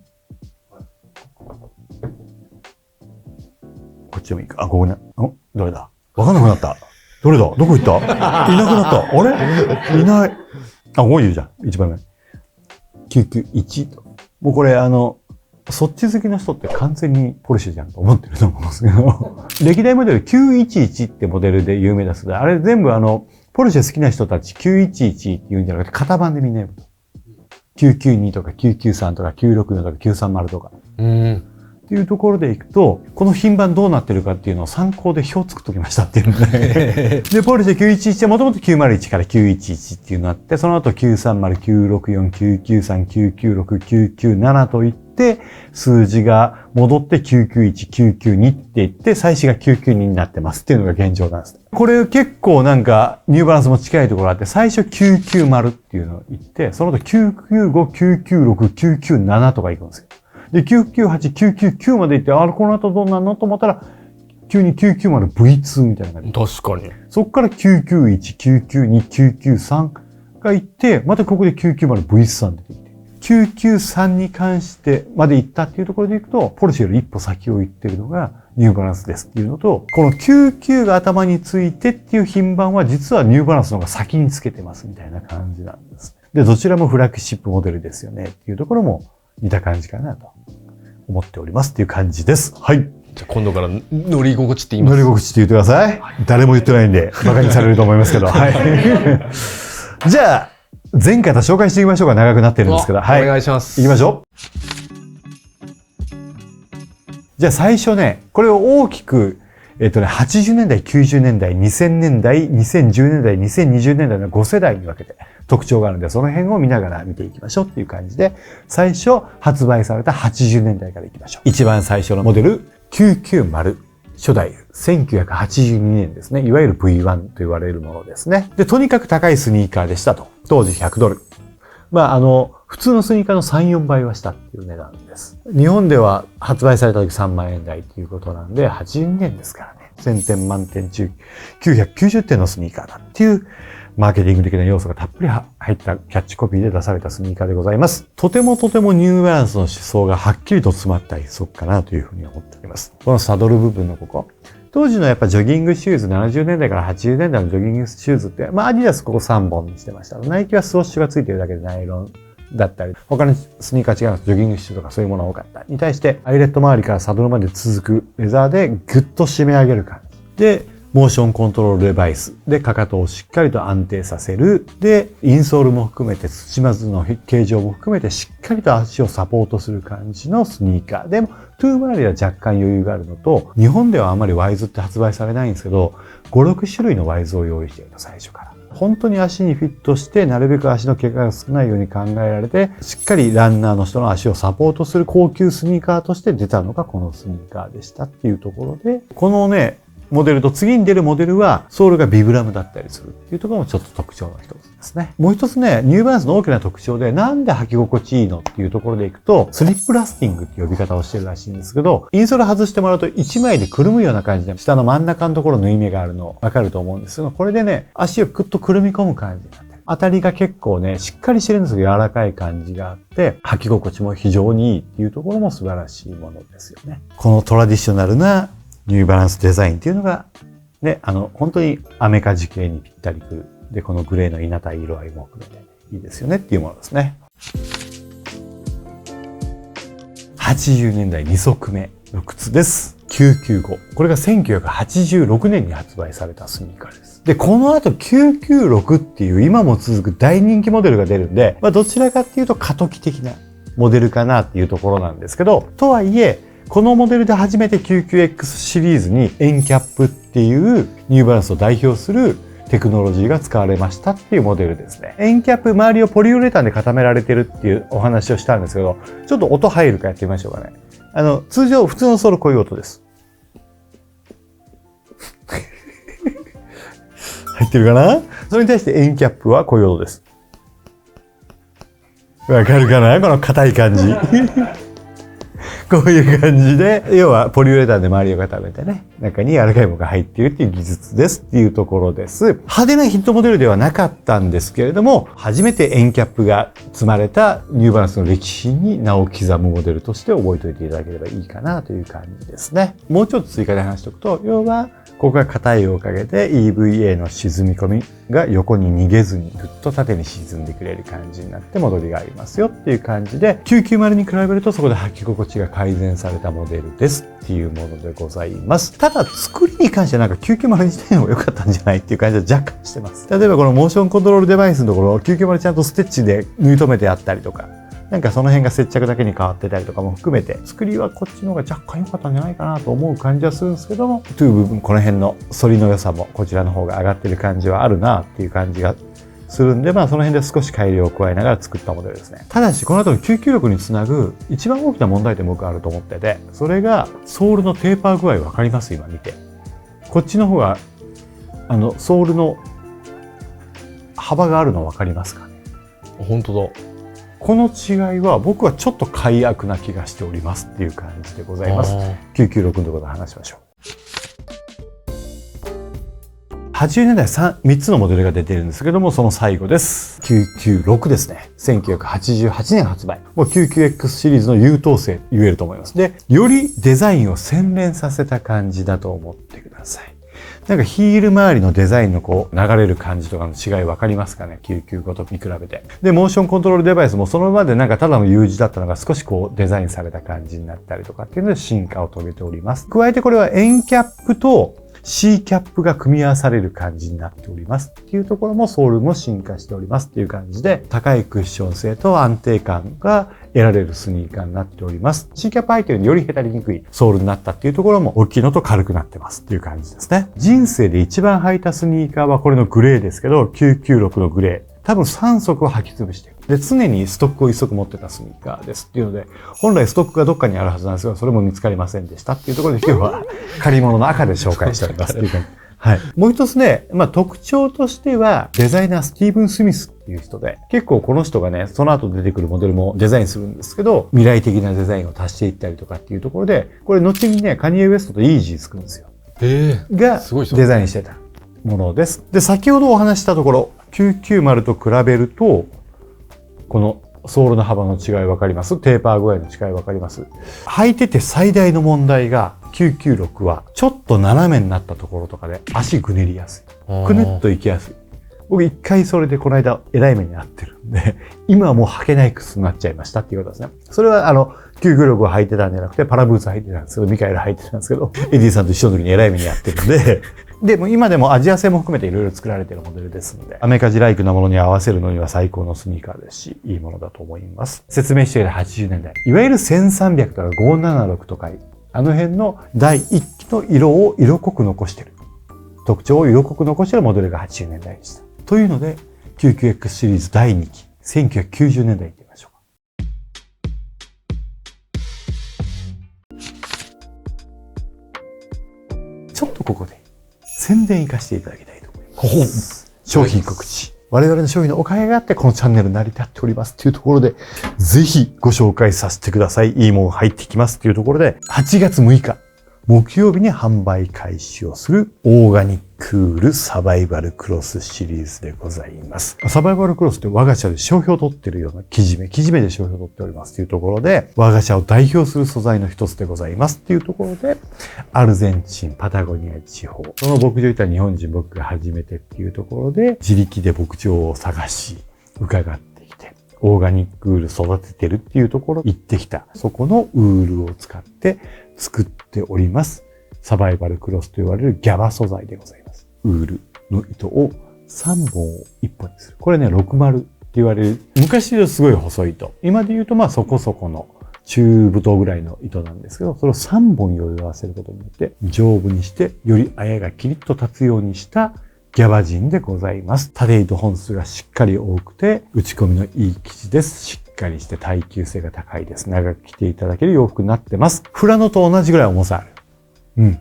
こっちでもいいか。あ、ここに、どれだわかんなくなった。どれだどこ行ったいなくなった。あれいない。あ、ここにいるじゃん。一番目。991と。もうこれそっち好きの人って完全にポルシェじゃんと思ってると思うんですけど、歴代モデル911ってモデルで有名ですけど、あれ全部ポルシェ好きな人たち911って言うんじゃなくて型番でみんな呼ぶと。992とか993とか964とか930とか。っていうところでいくと、この品番どうなってるかっていうのを参考で表作っときましたっていうので。で、ポルシェ911はもともと901から911っていうのがあって、その後930、964、993、996、997といって、数字が戻って991、992っていって、最初が992になってますっていうのが現状なんです。これ結構なんかニューバランスも近いところがあって、最初990っていうのを言って、その後995、996、997とかいくんですよ。で、998、999まで行って、この後どうなんのと思ったら、急に990 V2 みたいな感じ。確かに。そこから991、992、993が行って、またここで990 V3 出てきて、993に関してまで行ったっていうところで行くと、ポルシェより一歩先を行ってるのがニューバランスですっていうのと、この99が頭についてっていう品番は実はニューバランスの方が先につけてますみたいな感じなんです。で、どちらもフラッグシップモデルですよねっていうところも似た感じかなと思っておりますっていう感じです。はい。じゃあ今度から乗り心地って言います。乗り心地って言ってください。誰も言ってないんで、馬鹿にされると思いますけど。はい。じゃあ、前回と紹介していきましょうか。長くなってるんですけど。はい。お願いします。行きましょう。じゃあ最初ね、これを大きく、80年代、90年代、2000年代、2010年代、2020年代の5世代に分けて特徴があるので、その辺を見ながら見ていきましょうっていう感じで、最初発売された80年代からいきましょう。一番最初のモデル、990。初代、1982年ですね。いわゆる V1 と言われるものですね。で、とにかく高いスニーカーでしたと。当時$100。普通のスニーカーの3、4倍はしたっていう値段です。日本では発売された時3万円台っていうことなんで、82年ですからね。1000点満点中990点のスニーカーだっていうマーケティング的な要素がたっぷり入ったキャッチコピーで出されたスニーカーでございます。とてもニューバランスの思想がはっきりと詰まった一足かなというふうに思っております。このサドル部分のここ。当時のやっぱジョギングシューズ、70年代から80年代のジョギングシューズって、アディダスここ3本にしてました。ナイキはスウォッシュがついてるだけでナイロンだったり、他のスニーカー違うジョギングシューズとかそういうものが多かった。に対して、アイレット周りからサドルまで続くレザーでグッと締め上げる感じ。で、モーションコントロールデバイスでかかとをしっかりと安定させる。で、インソールも含めて土まずの形状も含めてしっかりと足をサポートする感じのスニーカー。でも、トゥー周りは若干余裕があるのと、日本ではあまりワイズって発売されないんですけど、5、6種類のワイズを用意していると、最初から。本当に足にフィットして、なるべく足の怪我が少ないように考えられて、しっかりランナーの人の足をサポートする高級スニーカーとして出たのがこのスニーカーでしたっていうところで、このね、モデルと次に出るモデルはソールがビブラムだったりするっていうところもちょっと特徴の一つですね。もう一つね、ニューバランスの大きな特徴でなんで履き心地いいのっていうところでいくと、スリップラスティングって呼び方をしてるらしいんですけど、インソール外してもらうと1枚でくるむような感じで下の真ん中のところ縫い目があるのわかると思うんですけど、これでね、足をクッとくるみ込む感じになってる。当たりが結構ね、しっかりしてるんですけど柔らかい感じがあって、履き心地も非常にいいっていうところも素晴らしいものですよね。このトラディショナルなニューバランスデザインっていうのがで、本当にアメカジ系にぴったりくる。で、このグレーの稲た色合いも含めていいですよねっていうものですね。80年代2足目の靴です。995。これが1986年に発売されたスニーカーです。で、この後996っていう今も続く大人気モデルが出るんで、どちらかっていうと過渡期的なモデルかなっていうところなんですけど、とはいえ、このモデルで初めて 99X シリーズにエンキャップっていうニューバランスを代表するテクノロジーが使われましたっていうモデルですね。エンキャップ周りをポリウレタンで固められてるっていうお話をしたんですけど、ちょっと音入るかやってみましょうかね。通常普通のソールこういう音です。入ってるかな？それに対してエンキャップはこういう音です。わかるかな？この硬い感じ。こういう感じで、要はポリウレタンで周りを固めてね、中に柔らかいものが入っているっていう技術ですっていうところです。派手なヒットモデルではなかったんですけれども、初めてエンキャップが積まれたニューバランスの歴史に名を刻むモデルとして覚えておいていただければいいかなという感じですね。もうちょっと追加で話しておくと、要は、ここが硬いおかげで EVA の沈み込みが横に逃げずにぐっと縦に沈んでくれる感じになって戻りがありますよっていう感じで、990に比べるとそこで履き心地が改善されたモデルですっていうものでございます。ただ作りに関してはなんか990自体も良かったんじゃないっていう感じは若干してます。例えばこのモーションコントロールデバイスのところ990ちゃんとステッチで縫い留めてあったりとか、なんかその辺が接着だけに変わってたりとかも含めて、作りはこっちの方が若干良かったんじゃないかなと思う感じはするんですけども、という部分、この辺の反りの良さもこちらの方が上がってる感じはあるなっていう感じがするんで、まあその辺で少し改良を加えながら作ったモデルですね。ただし、この後の996につなぐ一番大きな問題点僕あると思ってて、それがソールのテーパー具合わかります？今見て。こっちの方が、ソールの幅があるのわかりますかね？本当だ。この違いは僕はちょっと改悪な気がしておりますっていう感じでございます。996のところで話しましょう。80年代3つのモデルが出ているんですけども、その最後です。996ですね。1988年発売。もう 99X シリーズの優等生言えると思います。で、よりデザインを洗練させた感じだと思ってください。なんかヒール周りのデザインのこう流れる感じとかの違い分かりますかね？ 995 と見比べて。で、モーションコントロールデバイスもそのままでなんかただの U 字だったのが少しこうデザインされた感じになったりとかっていうので進化を遂げております。加えてこれはエンキャップと C キャップが組み合わされる感じになっておりますっていうところもソールも進化しておりますっていう感じで、高いクッション性と安定感が得られるスニーカーになっております。C キャップ履いてるよりよりへたりにくいソールになったっていうところも大きいのと軽くなってますっていう感じですね。人生で一番履いたスニーカーはこれのグレーですけど、996のグレー。多分3足を履き潰してる。で、常にストックを1足持ってたスニーカーですっていうので、本来ストックがどっかにあるはずなんですが、それも見つかりませんでしたっていうところで今日は借り物の赤で紹介しておりますっていう感じ。はい。もう一つね、特徴としては、デザイナースティーブン・スミスっていう人で、結構この人がね、その後出てくるモデルもデザインするんですけど、未来的なデザインを足していったりとかっていうところで、これ後にね、カニエ・ウエストとイージーつくんですよ。が、デザインしてたものです。で、先ほどお話したところ、990と比べると、このソールの幅の違い分かります？テーパー具合の違い分かります？履いてて最大の問題が996はちょっと斜めになったところとかで足ぐねりやすい。くねっといきやすい。僕一回それでこの間えらい目に遭ってるんで、今はもう履けない靴になっちゃいましたっていうことですね。それは996を履いてたんじゃなくてパラブーツ履いてたんですけど、ミカエル履いてたんですけど、エディさんと一緒の時にえらい目に遭ってるんで、でも今でもアジア製も含めていろいろ作られているモデルですので、アメリカジライクなものに合わせるのには最高のスニーカーですし、いいものだと思います。説明している80年代。いわゆる1300とか576とか、あの辺の第一期の色を色濃く残している。特徴を色濃く残しているモデルが80年代でした。というので、99X シリーズ第2期、1990年代に行ってみましょう。ちょっとここで宣伝行かせていただきたいと思います。商品告知。我々の商品のおかげがあってこのチャンネル成り立っておりますというところで、ぜひご紹介させてください。いいもん入ってきますというところで、8月6日、木曜日に販売開始をするオーガニックールサバイバルクロスシリーズでございます。サバイバルクロスって我が社で商標を取っているような生地目で商標を取っておりますというところで、我が社を代表する素材の一つでございますというところで、アルゼンチン、パタゴニア地方、その牧場いったら日本人僕が初めてっていうところで、自力で牧場を探し、伺ってきて、オーガニックウール育ててるっていうところ行ってきた。そこのウールを使って作っております。サバイバルクロスと言われるギャバ素材でございます。ウールの糸を3本を1本にする。これね、60言われる、昔で言うとすごい細い糸。今で言うとまあそこそこの中太ぐらいの糸なんですけど、それを3本より合わせることによって丈夫にして、より綾がキリッと立つようにしたギャバジンでございます。縦糸本数がしっかり多くて、打ち込みのいい生地です。しっかりして耐久性が高いです。長く着ていただける洋服になってます。フラノと同じぐらい重さある。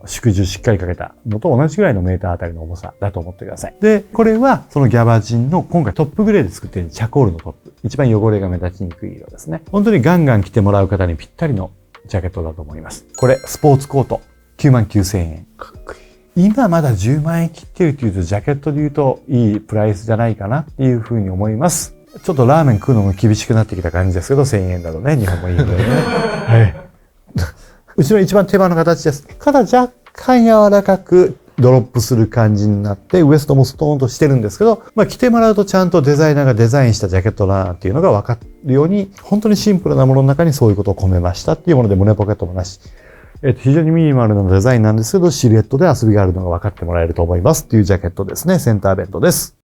縮重しっかりかけたのと同じぐらいのメーターあたりの重さだと思ってください。で、これはそのギャバジンの今回トップグレーで作っているチャコールのトップ。一番汚れが目立ちにくい色ですね。本当にガンガン着てもらう方にぴったりのジャケットだと思います。これ、スポーツコート。99,000円。かっこいい。今まだ10万円切ってるっていうと、ジャケットで言うといいプライスじゃないかなっていうふうに思います。ちょっとラーメン食うのも厳しくなってきた感じですけど、1000円だとね、日本もいいのでね。はい。うちの一番手羽の形です。ただ若干柔らかくドロップする感じになって、ウエストもストーンとしてるんですけど、着てもらうとちゃんとデザイナーがデザインしたジャケットだなっていうのが分かるように、本当にシンプルなものの中にそういうことを込めましたっていうもので、胸ポケットもなし。非常にミニマルなデザインなんですけど、シルエットで遊びがあるのが分かってもらえると思いますっていうジャケットですね。センターベントです。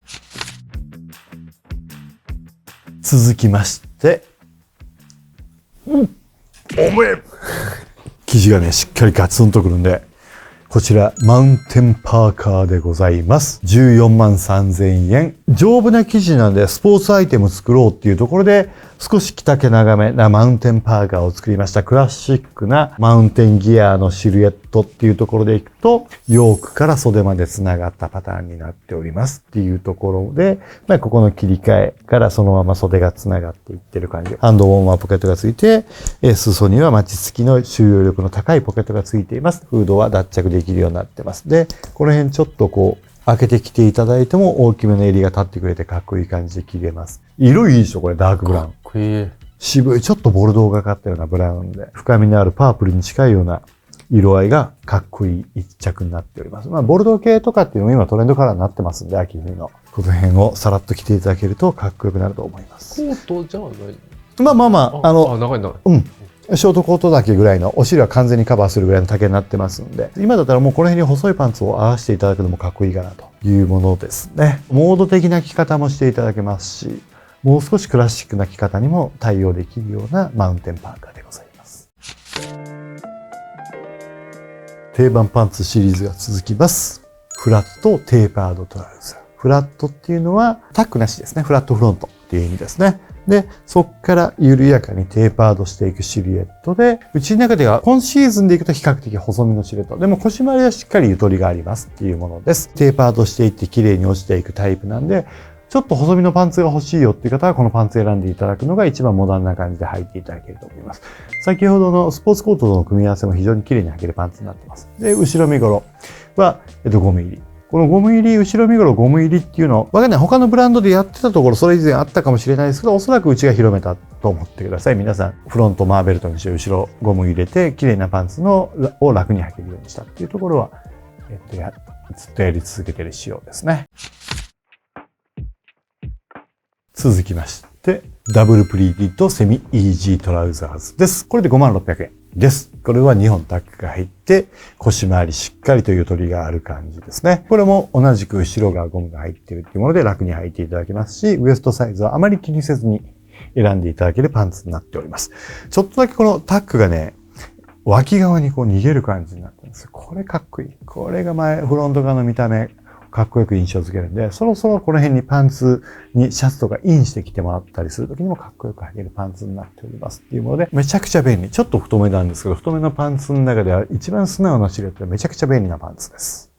続きまして、重い生地がね、しっかりガツンとくるんで、こちら、マウンテンパーカーでございます。143,000円。丈夫な生地なんで、スポーツアイテム作ろうっていうところで、少し着丈長めなマウンテンパーカーを作りました。クラシックなマウンテンギアのシルエットっていうところでいくと、ヨークから袖まで繋がったパターンになっておりますっていうところで、ここの切り替えからそのまま袖が繋がっていってる感じ。ハンドウォーマーポケットがついて、裾にはマチ付きの収容力の高いポケットがついています。フードは脱着できるようになってます。で、この辺ちょっと開けてきていただいても大きめの襟が立ってくれてかっこいい感じで着れます。色いいでしょこれ、ダークブラウン。かっこいい。渋い、ちょっとボルドーがかったようなブラウンで、深みのあるパープルに近いような色合いがかっこいい一着になっております。ボルドー系とかっていうのも今トレンドカラーになってますんで、秋冬の。この辺をさらっと着ていただけるとかっこよくなると思います。コートじゃない？長い長い。ショートコートだけぐらいの、お尻は完全にカバーするぐらいの丈になってますんで、今だったらもうこの辺に細いパンツを合わせていただくのもかっこいいかなというものですね。モード的な着方もしていただけますし、もう少しクラシックな着方にも対応できるようなマウンテンパーカーでございます。定番パンツシリーズが続きます。フラットテーパードトラウザー。フラットっていうのはタックなしですね。フラットフロントっていう意味ですね。で、そこから緩やかにテーパードしていくシルエットで、うちの中では今シーズンでいくと比較的細身のシルエット。でも腰回りはしっかりゆとりがありますっていうものです。テーパードしていって綺麗に落ちていくタイプなんで、ちょっと細身のパンツが欲しいよっていう方はこのパンツ選んでいただくのが一番モダンな感じで履いていただけると思います。先ほどのスポーツコートとの組み合わせも非常に綺麗に履けるパンツになってます。で、後ろ身頃は、ゴム入り。このゴム入り、後ろ身頃ゴム入りっていうの、わかんない。他のブランドでやってたところ、それ以前あったかもしれないですけど、おそらくうちが広めたと思ってください。皆さん、フロントマーベルトにして、後ろゴム入れて、綺麗なパンツを楽に履けるようにしたっていうところは、ずっとやり続けている仕様ですね。続きまして、ダブルプリーティッドセミイージートラウザーズです。これで56,000円です。これは2本タックが入って、腰回りしっかりとゆとりがある感じですね。これも同じく後ろがゴムが入っているっていうもので楽に履いていただけますし、ウエストサイズはあまり気にせずに選んでいただけるパンツになっております。ちょっとだけこのタックがね、脇側に逃げる感じになってるんです。これかっこいい。これがフロント側の見た目。かっこよく印象付けるんで、そろそろこの辺にパンツにシャツとかインしてきてもらったりするときにもかっこよく履けるパンツになっておりますっていうもので、めちゃくちゃ便利。ちょっと太めなんですけど、太めのパンツの中では一番素直なシルエットでめちゃくちゃ便利なパンツです。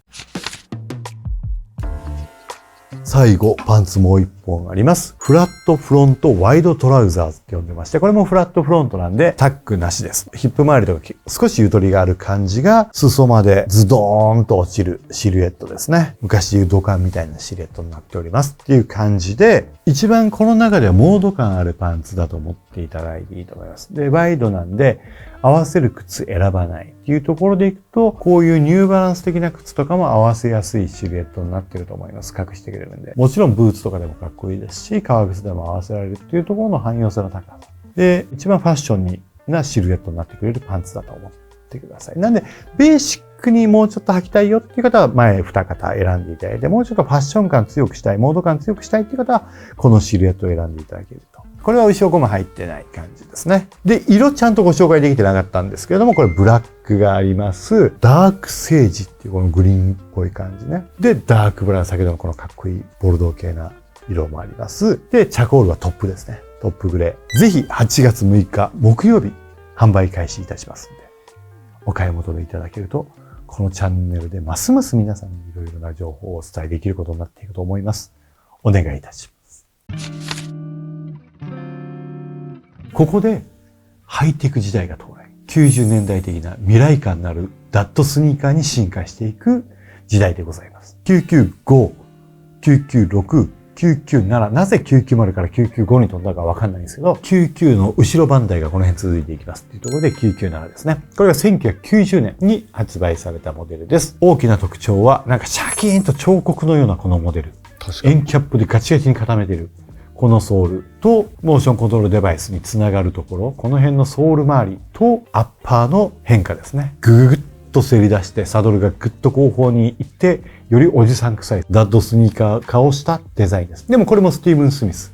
最後、パンツもう一本あります。フラットフロントワイドトラウザーズって呼んでまして、これもフラットフロントなんでタックなしです。ヒップ周りとか少しゆとりがある感じが裾までズドーンと落ちるシルエットですね。昔でいう土管みたいなシルエットになっておりますっていう感じで、一番この中ではモード感あるパンツだと思っていただいていいと思います。で、ワイドなんで合わせる靴選ばないっていうところでいくと、こういうニューバランス的な靴とかも合わせやすいシルエットになっていると思います。隠してくれるんで。もちろんブーツとかでもかっこいいですし、革靴でも合わせられるっていうところの汎用性の高さ。で、一番ファッションなシルエットになってくれるパンツだと思ってください。なんで、ベーシックにもうちょっと履きたいよっていう方は前2型選んでいただいて、もうちょっとファッション感強くしたい、モード感強くしたいっていう方は、このシルエットを選んでいただけると。これは後ろゴム入ってない感じですね。で、色ちゃんとご紹介できてなかったんですけれども、これブラックがあります。ダークセージっていうこのグリーンっぽい感じね。で、ダークブラウン、先ほどのこのかっこいいボルドー系な色もあります。で、チャコールはトップですね。トップグレー。ぜひ8月6日木曜日販売開始いたしますので、お買い求めいただけると、このチャンネルでますます皆さんにいろいろな情報をお伝えできることになっていくと思います。お願いいたします。ここでハイテク時代が到来。90年代的な未来感のあるダットスニーカーに進化していく時代でございます。995、996、997、なぜ990から995に飛んだかわかんないんですけど、99の後ろバンダイがこの辺続いていきますっていうところで997ですね。これが1990年に発売されたモデルです。大きな特徴は、なんかシャキーンと彫刻のようなこのモデル。エンキャップでガチガチに固めてる。このソールとモーションコントロールデバイスにつながるところ、この辺のソール周りとアッパーの変化ですね。ぐぐっとせり出してサドルがぐっと後方に行って、よりおじさん臭いダッドスニーカー化をしたデザインです。でもこれもスティーブン・スミス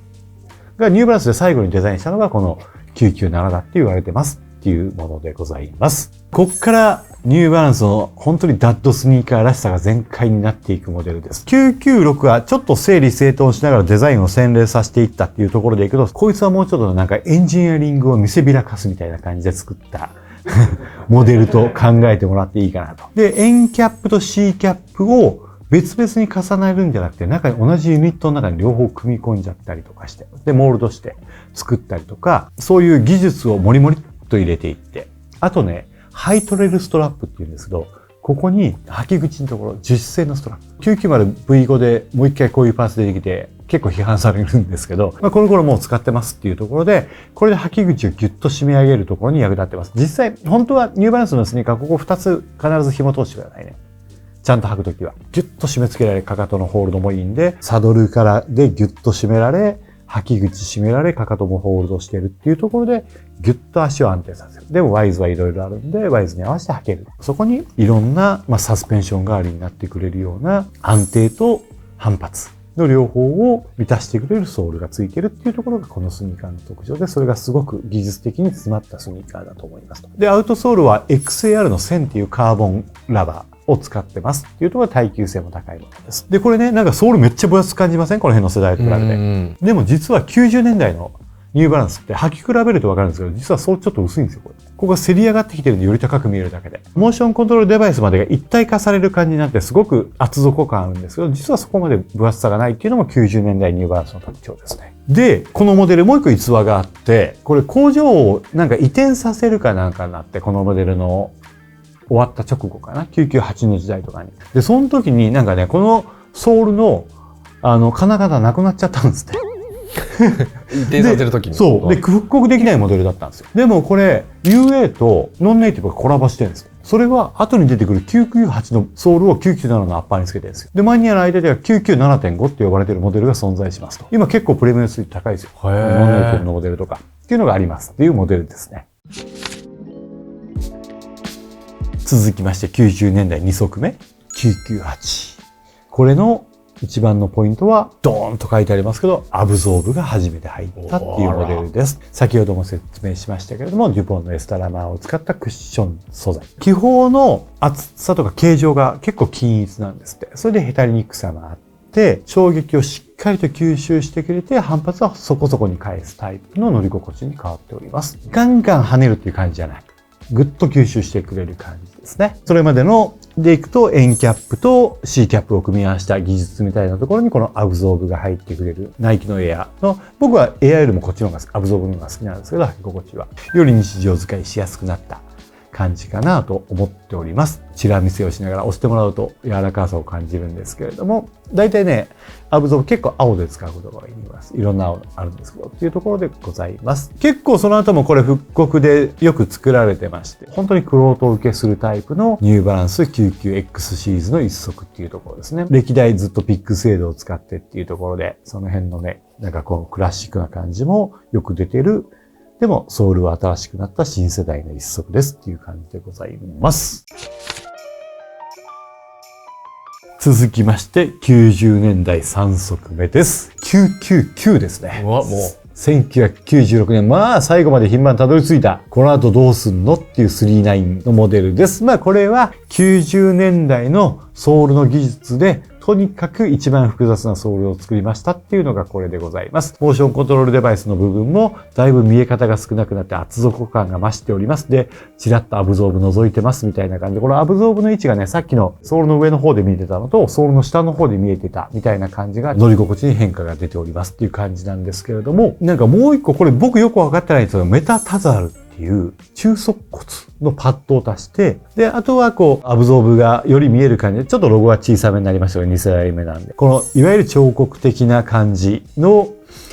がニューバランスで最後にデザインしたのがこの997だって言われてますっていうものでございます。こっからニューバランスの本当にダッドスニーカーらしさが全開になっていくモデルです。996はちょっと整理整頓しながらデザインを洗練させていったっていうところでいくと、こいつはもうちょっとなんかエンジニアリングを見せびらかすみたいな感じで作ったモデルと考えてもらっていいかなと。で、N キャップと C キャップを別々に重ねるんじゃなくて、中に同じユニットの中に両方組み込んじゃったりとかして、で、モールドして作ったりとか、そういう技術をモリモリっと入れていって、あとね、ハイトレルストラップっていうんですけど、ここに履き口のところ、樹脂製のストラップ。990V5 でもう一回こういうパーツ出てきて、結構批判されるんですけど、この頃もう使ってますっていうところで、これで履き口をギュッと締め上げるところに役立ってます。実際、本当はニューバランスのスニーカー、ここ2つ必ず紐通してくださいね。ちゃんと履くときは。ギュッと締め付けられ、かかとのホールドもいいんで、サドルからでギュッと締められ、履き口締められ、かかともホールドしてるっていうところで、ギュッと足を安定させる。でもワイズはいろいろあるんで、ワイズに合わせて履ける。そこにいろんな、サスペンション代わりになってくれるような安定と反発の両方を満たしてくれるソールがついてるっていうところがこのスニーカーの特徴で、それがすごく技術的に詰まったスニーカーだと思いますと。で、アウトソールは XAR の1000っていうカーボンラバーを使ってますっていうところが耐久性も高いものです。で、これね、なんかソールめっちゃ分厚く感じません？この辺の世代と比べて。でも実は90年代のニューバランスって履き比べると分かるんですけど、実はソールちょっと薄いんですよ、これ。ここがせり上がってきてるんでより高く見えるだけで。モーションコントロールデバイスまでが一体化される感じになってすごく厚底感あるんですけど、実はそこまで分厚さがないっていうのも90年代ニューバランスの特徴ですね。で、このモデルもう一個逸話があって、これ工場をなんか移転させるかなんかになって、このモデルの終わった直後かな ?998 の時代とかに。で、その時になんかね、このソールの、金型なくなっちゃったんですね。移転させる時に。そう。で、復刻できないモデルだったんですよ。でもこれ、UA とノンネイティブがコラボしてるんですよ。それは後に出てくる998のソールを997のアッパーにつけてるんですよ。で、マニアの間では 997.5 って呼ばれているモデルが存在しますと。今結構プレミアム率高いですよ。ノンネイティブのモデルとかっていうのがありますっていうモデルですね。続きまして90年代2足目998。これの一番のポイントはドーンと書いてありますけど、アブゾーブが初めて入ったっていうモデルです。先ほども説明しましたけれども、デュポンのエスタラマーを使ったクッション素材。気泡の厚さとか形状が結構均一なんですって。それでへたりにくさもあって、衝撃をしっかりと吸収してくれて、反発はそこそこに返すタイプの乗り心地に変わっております。ガンガン跳ねるっていう感じじゃない。ぐっと吸収してくれる感じですね。それまでのでいくと N キャップと C キャップを組み合わせた技術みたいなところにこのアブゾーブが入ってくれるナイキのエアの、僕はエアよりもこっちの方がアブゾーブの方が好きなんですけど、履き心地はより日常使いしやすくなった感じかなと思っております。チラ見せをしながら押してもらうと柔らかさを感じるんですけれども、だいたいね、アブゾーブ結構青で使うことが多います。いろんな青あるんですけど、っていうところでございます。結構その後もこれ復刻でよく作られてまして、本当にクロート受けするタイプのニューバランス 99X シリーズの一足っていうところですね。歴代ずっとピックセードを使ってっていうところで、その辺のね、なんかこのクラシックな感じもよく出てる。でもソールは新しくなった新世代の一足ですっていう感じでございます。続きまして90年代3足目です。999ですね。もう。1996年、まあ最後まで品番たどり着いた。この後どうすんのっていう39のモデルです。まあこれは90年代のソールの技術で、とにかく一番複雑なソールを作りましたっていうのがこれでございます。モーションコントロールデバイスの部分もだいぶ見え方が少なくなって厚底感が増しております。で、ちらっとアブゾーブ覗いてますみたいな感じで、このアブゾーブの位置がね、さっきのソールの上の方で見えてたのと、ソールの下の方で見えてたみたいな感じが乗り心地に変化が出ておりますっていう感じなんですけれども、なんかもう一個これ僕よくわかってないんですけど、メタタザルっていう中足骨のパッドを足して、で、あとはこう、アブゾーブがより見える感じで、ちょっとロゴは小さめになりましたが、2世代目なんで。この、いわゆる彫刻的な感じの、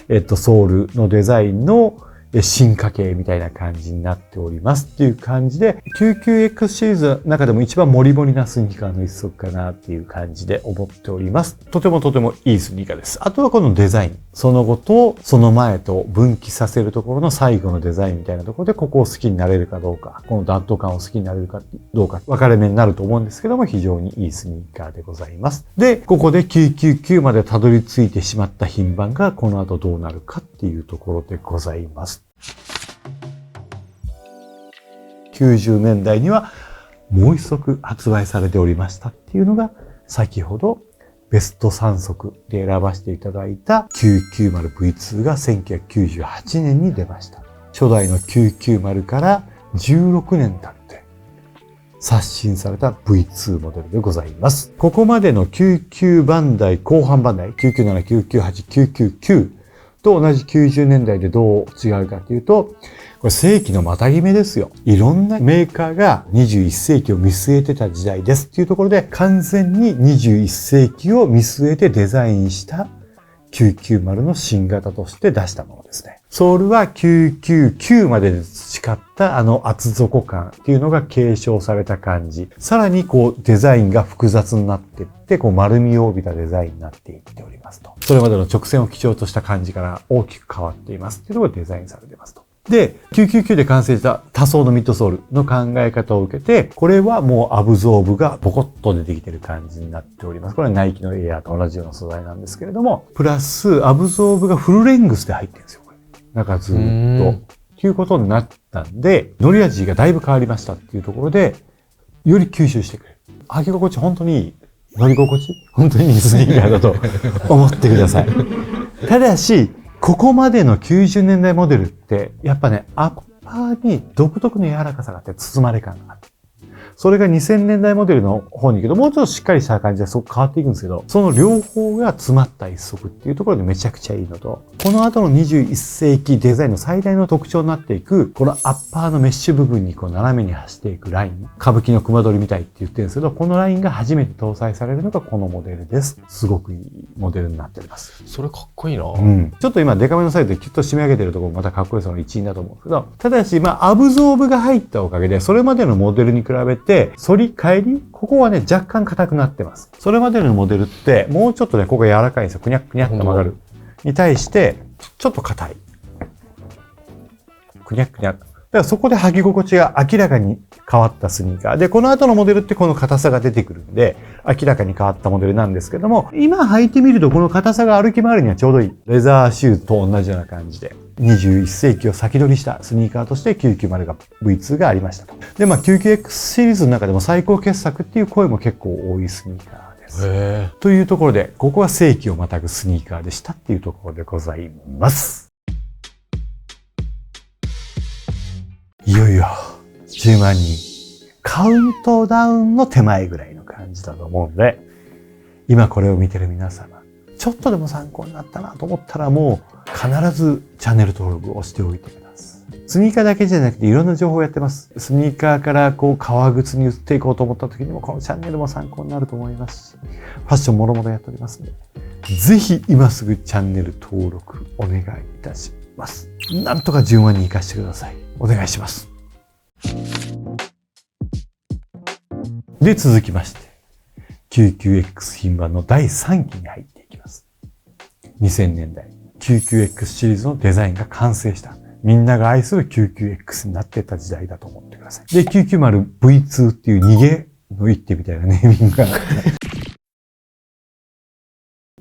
ソールのデザインの進化系みたいな感じになっておりますっていう感じで、99X シリーズの中でも一番モリモリなスニーカーの一足かなっていう感じで思っております。とてもいいスニーカーです。あとはこのデザイン。その後とその前と分岐させるところの最後のデザインみたいなところでここを好きになれるかどうか、このダット感を好きになれるかどうか、分かれ目になると思うんですけども、非常にいいスニーカーでございます。で、ここで999までたどり着いてしまった品番がこの後どうなるかっていうところでございます。90年代にはもう一足発売されておりましたっていうのが先ほどベスト3足で選ばせていただいた 990V2 が1998年に出ました。初代の990から16年経って刷新された V2 モデルでございます。ここまでの99番台、後半番台、997、998、999と同じ90年代でどう違うかというと、これ世紀のまたぎ目ですよ。いろんなメーカーが21世紀を見据えてた時代ですっていうところで、完全に21世紀を見据えてデザインした990の新型として出したものですね。ソールは999までで培った厚底感っていうのが継承された感じ。さらにこうデザインが複雑になっていって、こう丸みを帯びたデザインになっていっておりますと。それまでの直線を基調とした感じから大きく変わっていますっていうのがデザインされていますと。で、999で完成した多層のミッドソールの考え方を受けて、これはもうアブゾーブがポコッと出てきてる感じになっております。これはナイキのエアーと同じような素材なんですけれども、プラスアブゾーブがフルレングスで入ってるんですよ、これ。中ずーっと。ということになったんで、乗り味がだいぶ変わりましたっていうところで、より吸収してくれる。履き心地本当にいい。乗り心地本当にいいスニーカーだと思ってください。ただし、ここまでの90年代モデルって、やっぱね、アッパーに独特の柔らかさがあって包まれ感がある。それが2000年代モデルの方に行くと、もうちょっとしっかりした感じですごく変わっていくんですけど、その両方が詰まった一足っていうところでめちゃくちゃいいのと、この後の21世紀デザインの最大の特徴になっていく、このアッパーのメッシュ部分にこう斜めに走っていくライン、歌舞伎の熊取りみたいって言ってるんですけど、このラインが初めて搭載されるのがこのモデルです。すごくいいモデルになっております。それかっこいいな。うん。ちょっと今デカめのサイズでキュッと締め上げてるところもまたかっこよさの一因だと思うんですけど、ただし、アブゾーブが入ったおかげで、それまでのモデルに比べて、反り返りここはね、若干硬くなってます。それまでのモデルって、もうちょっとね、ここが柔らかいんですよ。くにゃっくにゃっと曲がる。に対して、ちょっと硬い。くにゃっくにゃっ。だからそこで履き心地が明らかに変わったスニーカー。で、この後のモデルってこの硬さが出てくるんで、明らかに変わったモデルなんですけども、今履いてみるとこの硬さが歩き回るにはちょうどいい。レザーシューズと同じような感じで。21世紀を先取りしたスニーカーとして990が V2 がありましたと。で、99X シリーズの中でも最高傑作っていう声も結構多いスニーカーです。というところで、ここは世紀をまたぐスニーカーでしたっていうところでございます。いよいよ10万人カウントダウンの手前ぐらいの感じだと思うので、今これを見てる皆様、ちょっとでも参考になったなと思ったらもう必ずチャンネル登録をしておいてください。スニーカーだけじゃなくていろんな情報をやってます。スニーカーから革靴に売っていこうと思った時にもこのチャンネルも参考になると思いますし、ファッションもろもろやっておりますので、ぜひ今すぐチャンネル登録お願いいたします。なんとか10万人行かしてください。お願いします。で、続きまして、99X 品番の第3期に入っていきます。2000年代、99X シリーズのデザインが完成した。みんなが愛する 99X になっていった時代だと思ってください。で、990V2 っていう逃げの一手みたいなネーミングが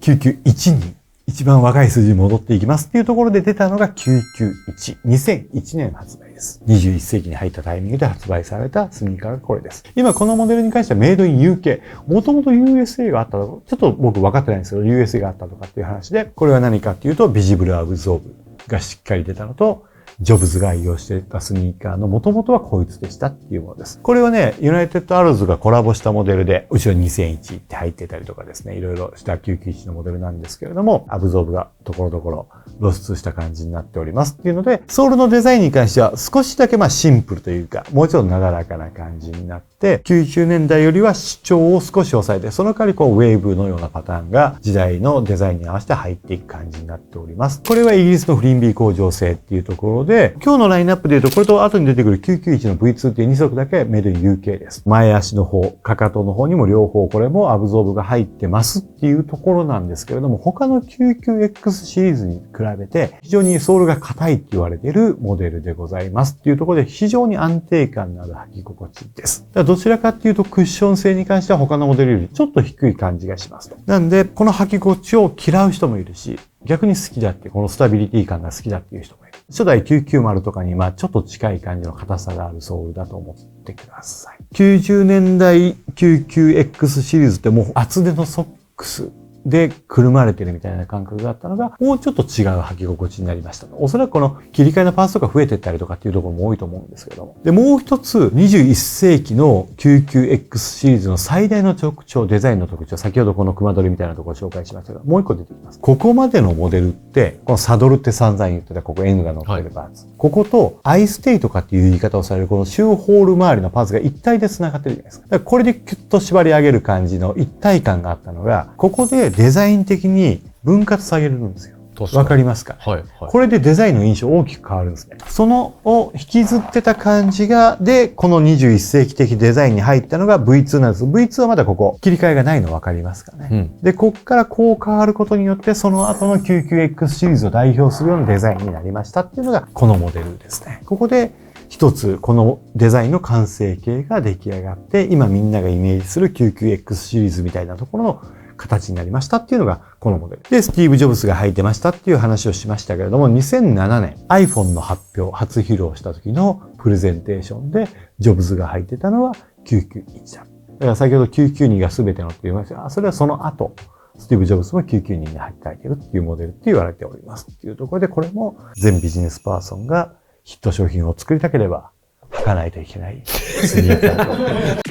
991に一番若い数字に戻っていきますっていうところで出たのが991。2001年発売です。21世紀に入ったタイミングで発売されたスニーカーがこれです。今このモデルに関してはメイドイン UK。もともと USA があったとか、ちょっと僕分かってないんですけど、USA があったとかっていう話で、これは何かっていうと、ビジブルアブゾーブがしっかり出たのと、ジョブズが愛用していたスニーカーの元々はこいつでしたっていうものです。これはね、ユナイテッドアローズがコラボしたモデルで、後ろに2001って入ってたりとかですね、いろいろした991のモデルなんですけれども、アブゾーブがところどころ露出した感じになっておりますっていうので、ソールのデザインに関しては少しだけシンプルというか、もうちょっとなだらかな感じになって、90年代よりは主張を少し抑えて、その代わりウェーブのようなパターンが時代のデザインに合わせて入っていく感じになっております。これはイギリスのフリンビー工場製っていうところで、今日のラインナップで言うと、これと後に出てくる991の V2 っていう2足だけメイドイン UK です。前足の方、かかとの方にも両方これもアブゾーブが入ってますっていうところなんですけれども、他の 99X シリーズに比べて非常にソールが硬いって言われているモデルでございますっていうところで非常に安定感のある履き心地です。だからどちらかっていうとクッション性に関しては他のモデルよりちょっと低い感じがしますと。なんで、この履き心地を嫌う人もいるし、逆に好きだって、このスタビリティ感が好きだっていう人もいる。初代990とかにちょっと近い感じの硬さがあるソールだと思ってください。90年代 99X シリーズってもう厚手のソックスでくるまれてるみたいな感覚があったのが、もうちょっと違う履き心地になりました。おそらくこの切り替えのパーツとか増えてったりとかっていうところも多いと思うんですけれども。で、もう一つ、21世紀の 99X シリーズの最大の特徴、デザインの特徴、先ほどこの熊取りみたいなところを紹介しましたが、もう一個出てきます。ここまでのモデルって、このサドルって散々言ってた、ここ N が乗ってるパーツ。こことアイステイとかっていう言い方をされるこのシューホール周りのパーツが一体で繋がってるじゃないですか。だからこれでキュッと縛り上げる感じの一体感があったのが、ここでデザイン的に分割されるんですよ。わかりますか？はい、はい。これでデザインの印象大きく変わるんですね。そのを引きずってた感じが、で、この21世紀的デザインに入ったのが V2 なんです。V2 はまだここ、切り替えがないのわかりますかね、うん、で、こっからこう変わることによって、その後の 99X シリーズを代表するようなデザインになりましたっていうのが、このモデルですね。ここで、一つ、このデザインの完成形が出来上がって、今みんながイメージする 99X シリーズみたいなところの形になりましたっていうのがこのモデル。で、スティーブ・ジョブズが履いてましたっていう話をしましたけれども、2007年 iPhone の発表、初披露した時のプレゼンテーションで、ジョブズが履いてたのは991だ。だから先ほど992が全てのって言いましたが、それはその後、スティーブ・ジョブズも992に履いてるっていうモデルって言われておりますっていうところで、これも全ビジネスパーソンがヒット商品を作りたければ履かないといけないスニーカーと。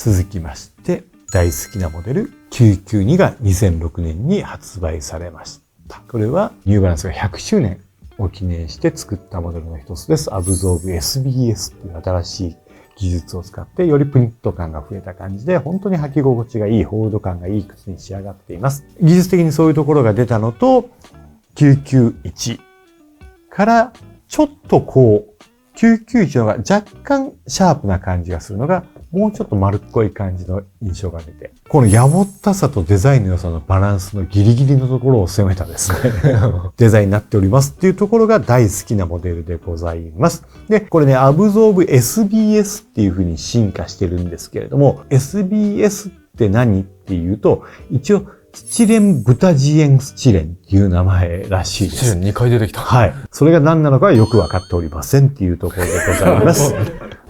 続きまして、大好きなモデル992が2006年に発売されました。これはニューバランスが100周年を記念して作ったモデルの一つです。アブゾーブ SBS という新しい技術を使ってよりプニット感が増えた感じで本当に履き心地がいい、ホールド感がいい靴に仕上がっています。技術的にそういうところが出たのと、991からちょっと991のが若干シャープな感じがするのがもうちょっと丸っこい感じの印象が出て、このやぼったさとデザインの良さのバランスのギリギリのところを攻めたですねデザインになっておりますっていうところが大好きなモデルでございます。で、これね、アブゾーブ SBS っていう風に進化してるんですけれども、SBS って何っていうと、一応スチレンブタジエンスチレンっていう名前らしいです。スチレン2回出てきた。はい。それが何なのかはよくわかっておりませんっていうところでございます。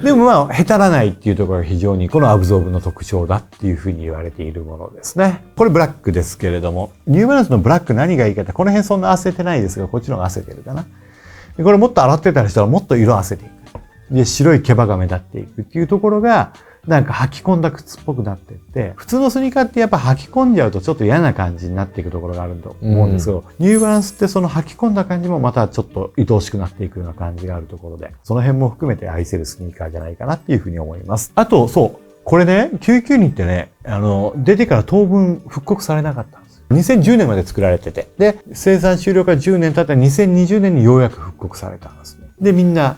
でもへたらないっていうところが非常にこのアブゾーブの特徴だっていうふうに言われているものですね。これブラックですけれども、ニューバランスのブラック何がいいかって、この辺そんな汗てないですが、こっちの方が汗てるかな。でこれもっと洗ってたりしたらもっと色汗ていく。で、白い毛羽が目立っていくっていうところが、なんか履き込んだ靴っぽくなっていって、普通のスニーカーってやっぱ履き込んじゃうとちょっと嫌な感じになっていくところがあると思うんですけど、ニューバランスってその履き込んだ感じもまたちょっと愛おしくなっていくような感じがあるところで、その辺も含めて愛せるスニーカーじゃないかなっていうふうに思います。あと、そう、これね、992ってね、出てから当分復刻されなかったんですよ。2010年まで作られてて、で、生産終了から10年経った2020年にようやく復刻されたんですね。で、みんな、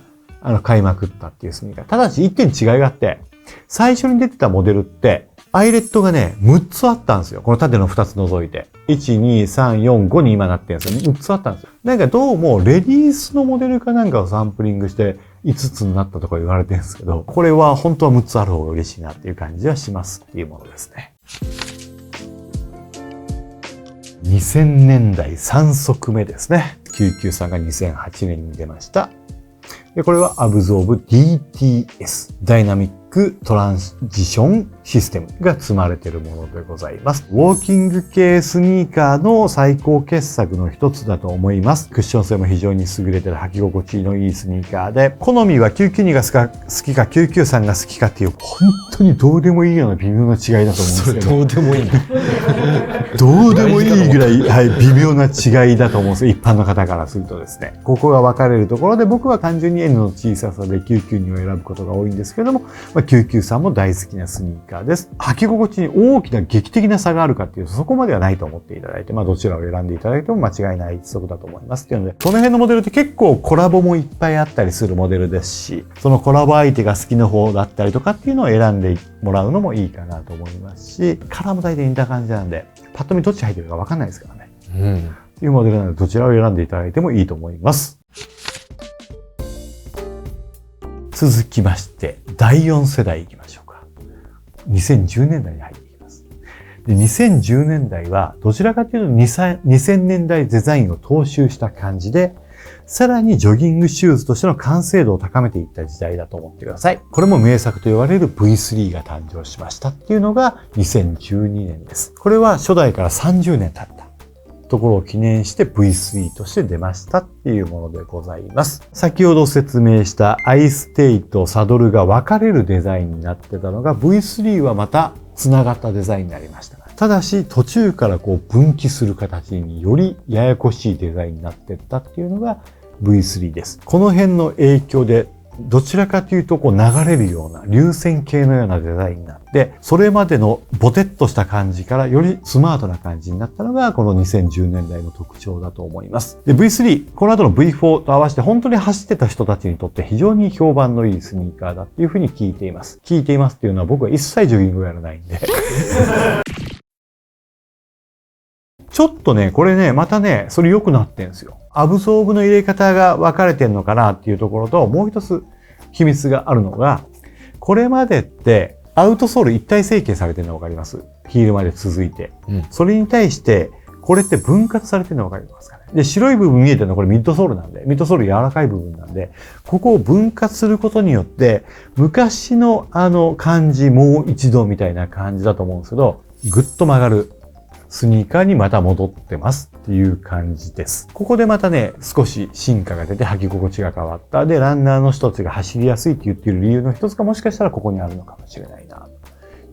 買いまくったっていうスニーカー。ただし一点違いがあって、最初に出てたモデルって、アイレットがね、6つあったんですよ。この縦の2つ除いて。1、2、3、4、5に今なってるんですよ。6つあったんですよ。なんかどうも、レディースのモデルかなんかをサンプリングして5つになったとか言われてるんですけど、これは本当は6つある方が嬉しいなっていう感じはしますっていうものですね。2000年代3足目ですね。993が2008年に出ました。で、これは Absorb DTS、ダイナミックトランジションシステムが積まれているものでございます。ウォーキング系スニーカーの最高傑作の一つだと思います。クッション性も非常に優れている履き心地のいいスニーカーで、好みは992が好きか993が好きかっていう本当にどうでもいいような微妙な違いだと思うんですけど。どうでもいいんだ。どうでもいいぐらい、はい、微妙な違いだと思うんですよ。一般の方からするとですね。ここが分かれるところで、僕は単純に N の小ささで992を選ぶことが多いんですけれども、993も大好きなスニーカーです。履き心地に大きな劇的な差があるかっていうと、そこまではないと思っていただいて、どちらを選んでいただいても間違いない一足だと思います。っていうので、この辺のモデルって結構コラボもいっぱいあったりするモデルですし、そのコラボ相手が好きな方だったりとかっていうのを選んでもらうのもいいかなと思いますし、カラーも大体似た感じなんで、パッと見どっち入ってるか分かんないですからね。っていうモデルなので、どちらを選んでいただいてもいいと思います。続きまして、第4世代行きましょうか。2010年代に入っていきます。で、2010年代は、どちらかというと2000年代デザインを踏襲した感じで、さらにジョギングシューズとしての完成度を高めていった時代だと思ってください。これも名作と言われる V3 が誕生しましたっていうのが2012年です。これは初代から30年経ったところを記念して V3 として出ましたっていうものでございます。先ほど説明したアイステイとサドルが分かれるデザインになってたのが V3 はまた繋がったデザインになりました。ただし途中から分岐する形によりややこしいデザインになっていったっていうのが V3 です。この辺の影響でどちらかというと流れるような流線形のようなデザインになって、それまでのボテッとした感じからよりスマートな感じになったのがこの2010年代の特徴だと思います。で、V3、この後の V4 と合わせて本当に走ってた人たちにとって非常に評判のいいスニーカーだっていうふうに聞いています。聞いていますっていうのは僕は一切ジョギングをやらないんで。ちょっとね、これね、またね、それ良くなってんですよ。アブソーブの入れ方が分かれてんのかなっていうところと、もう一つ秘密があるのが、これまでってアウトソール一体成形されてるの分かります？ヒールまで続いて。それに対して、これって分割されてるの分かりますかね？で、白い部分見えてるのはこれミッドソールなんで、ミッドソール柔らかい部分なんで、ここを分割することによって、昔の感じもう一度みたいな感じだと思うんですけど、ぐっと曲がるスニーカーにまた戻ってますっていう感じです。ここでまたね、少し進化が出て履き心地が変わった。で、ランナーの人たちが走りやすいって言っている理由の一つがもしかしたらここにあるのかもしれないな、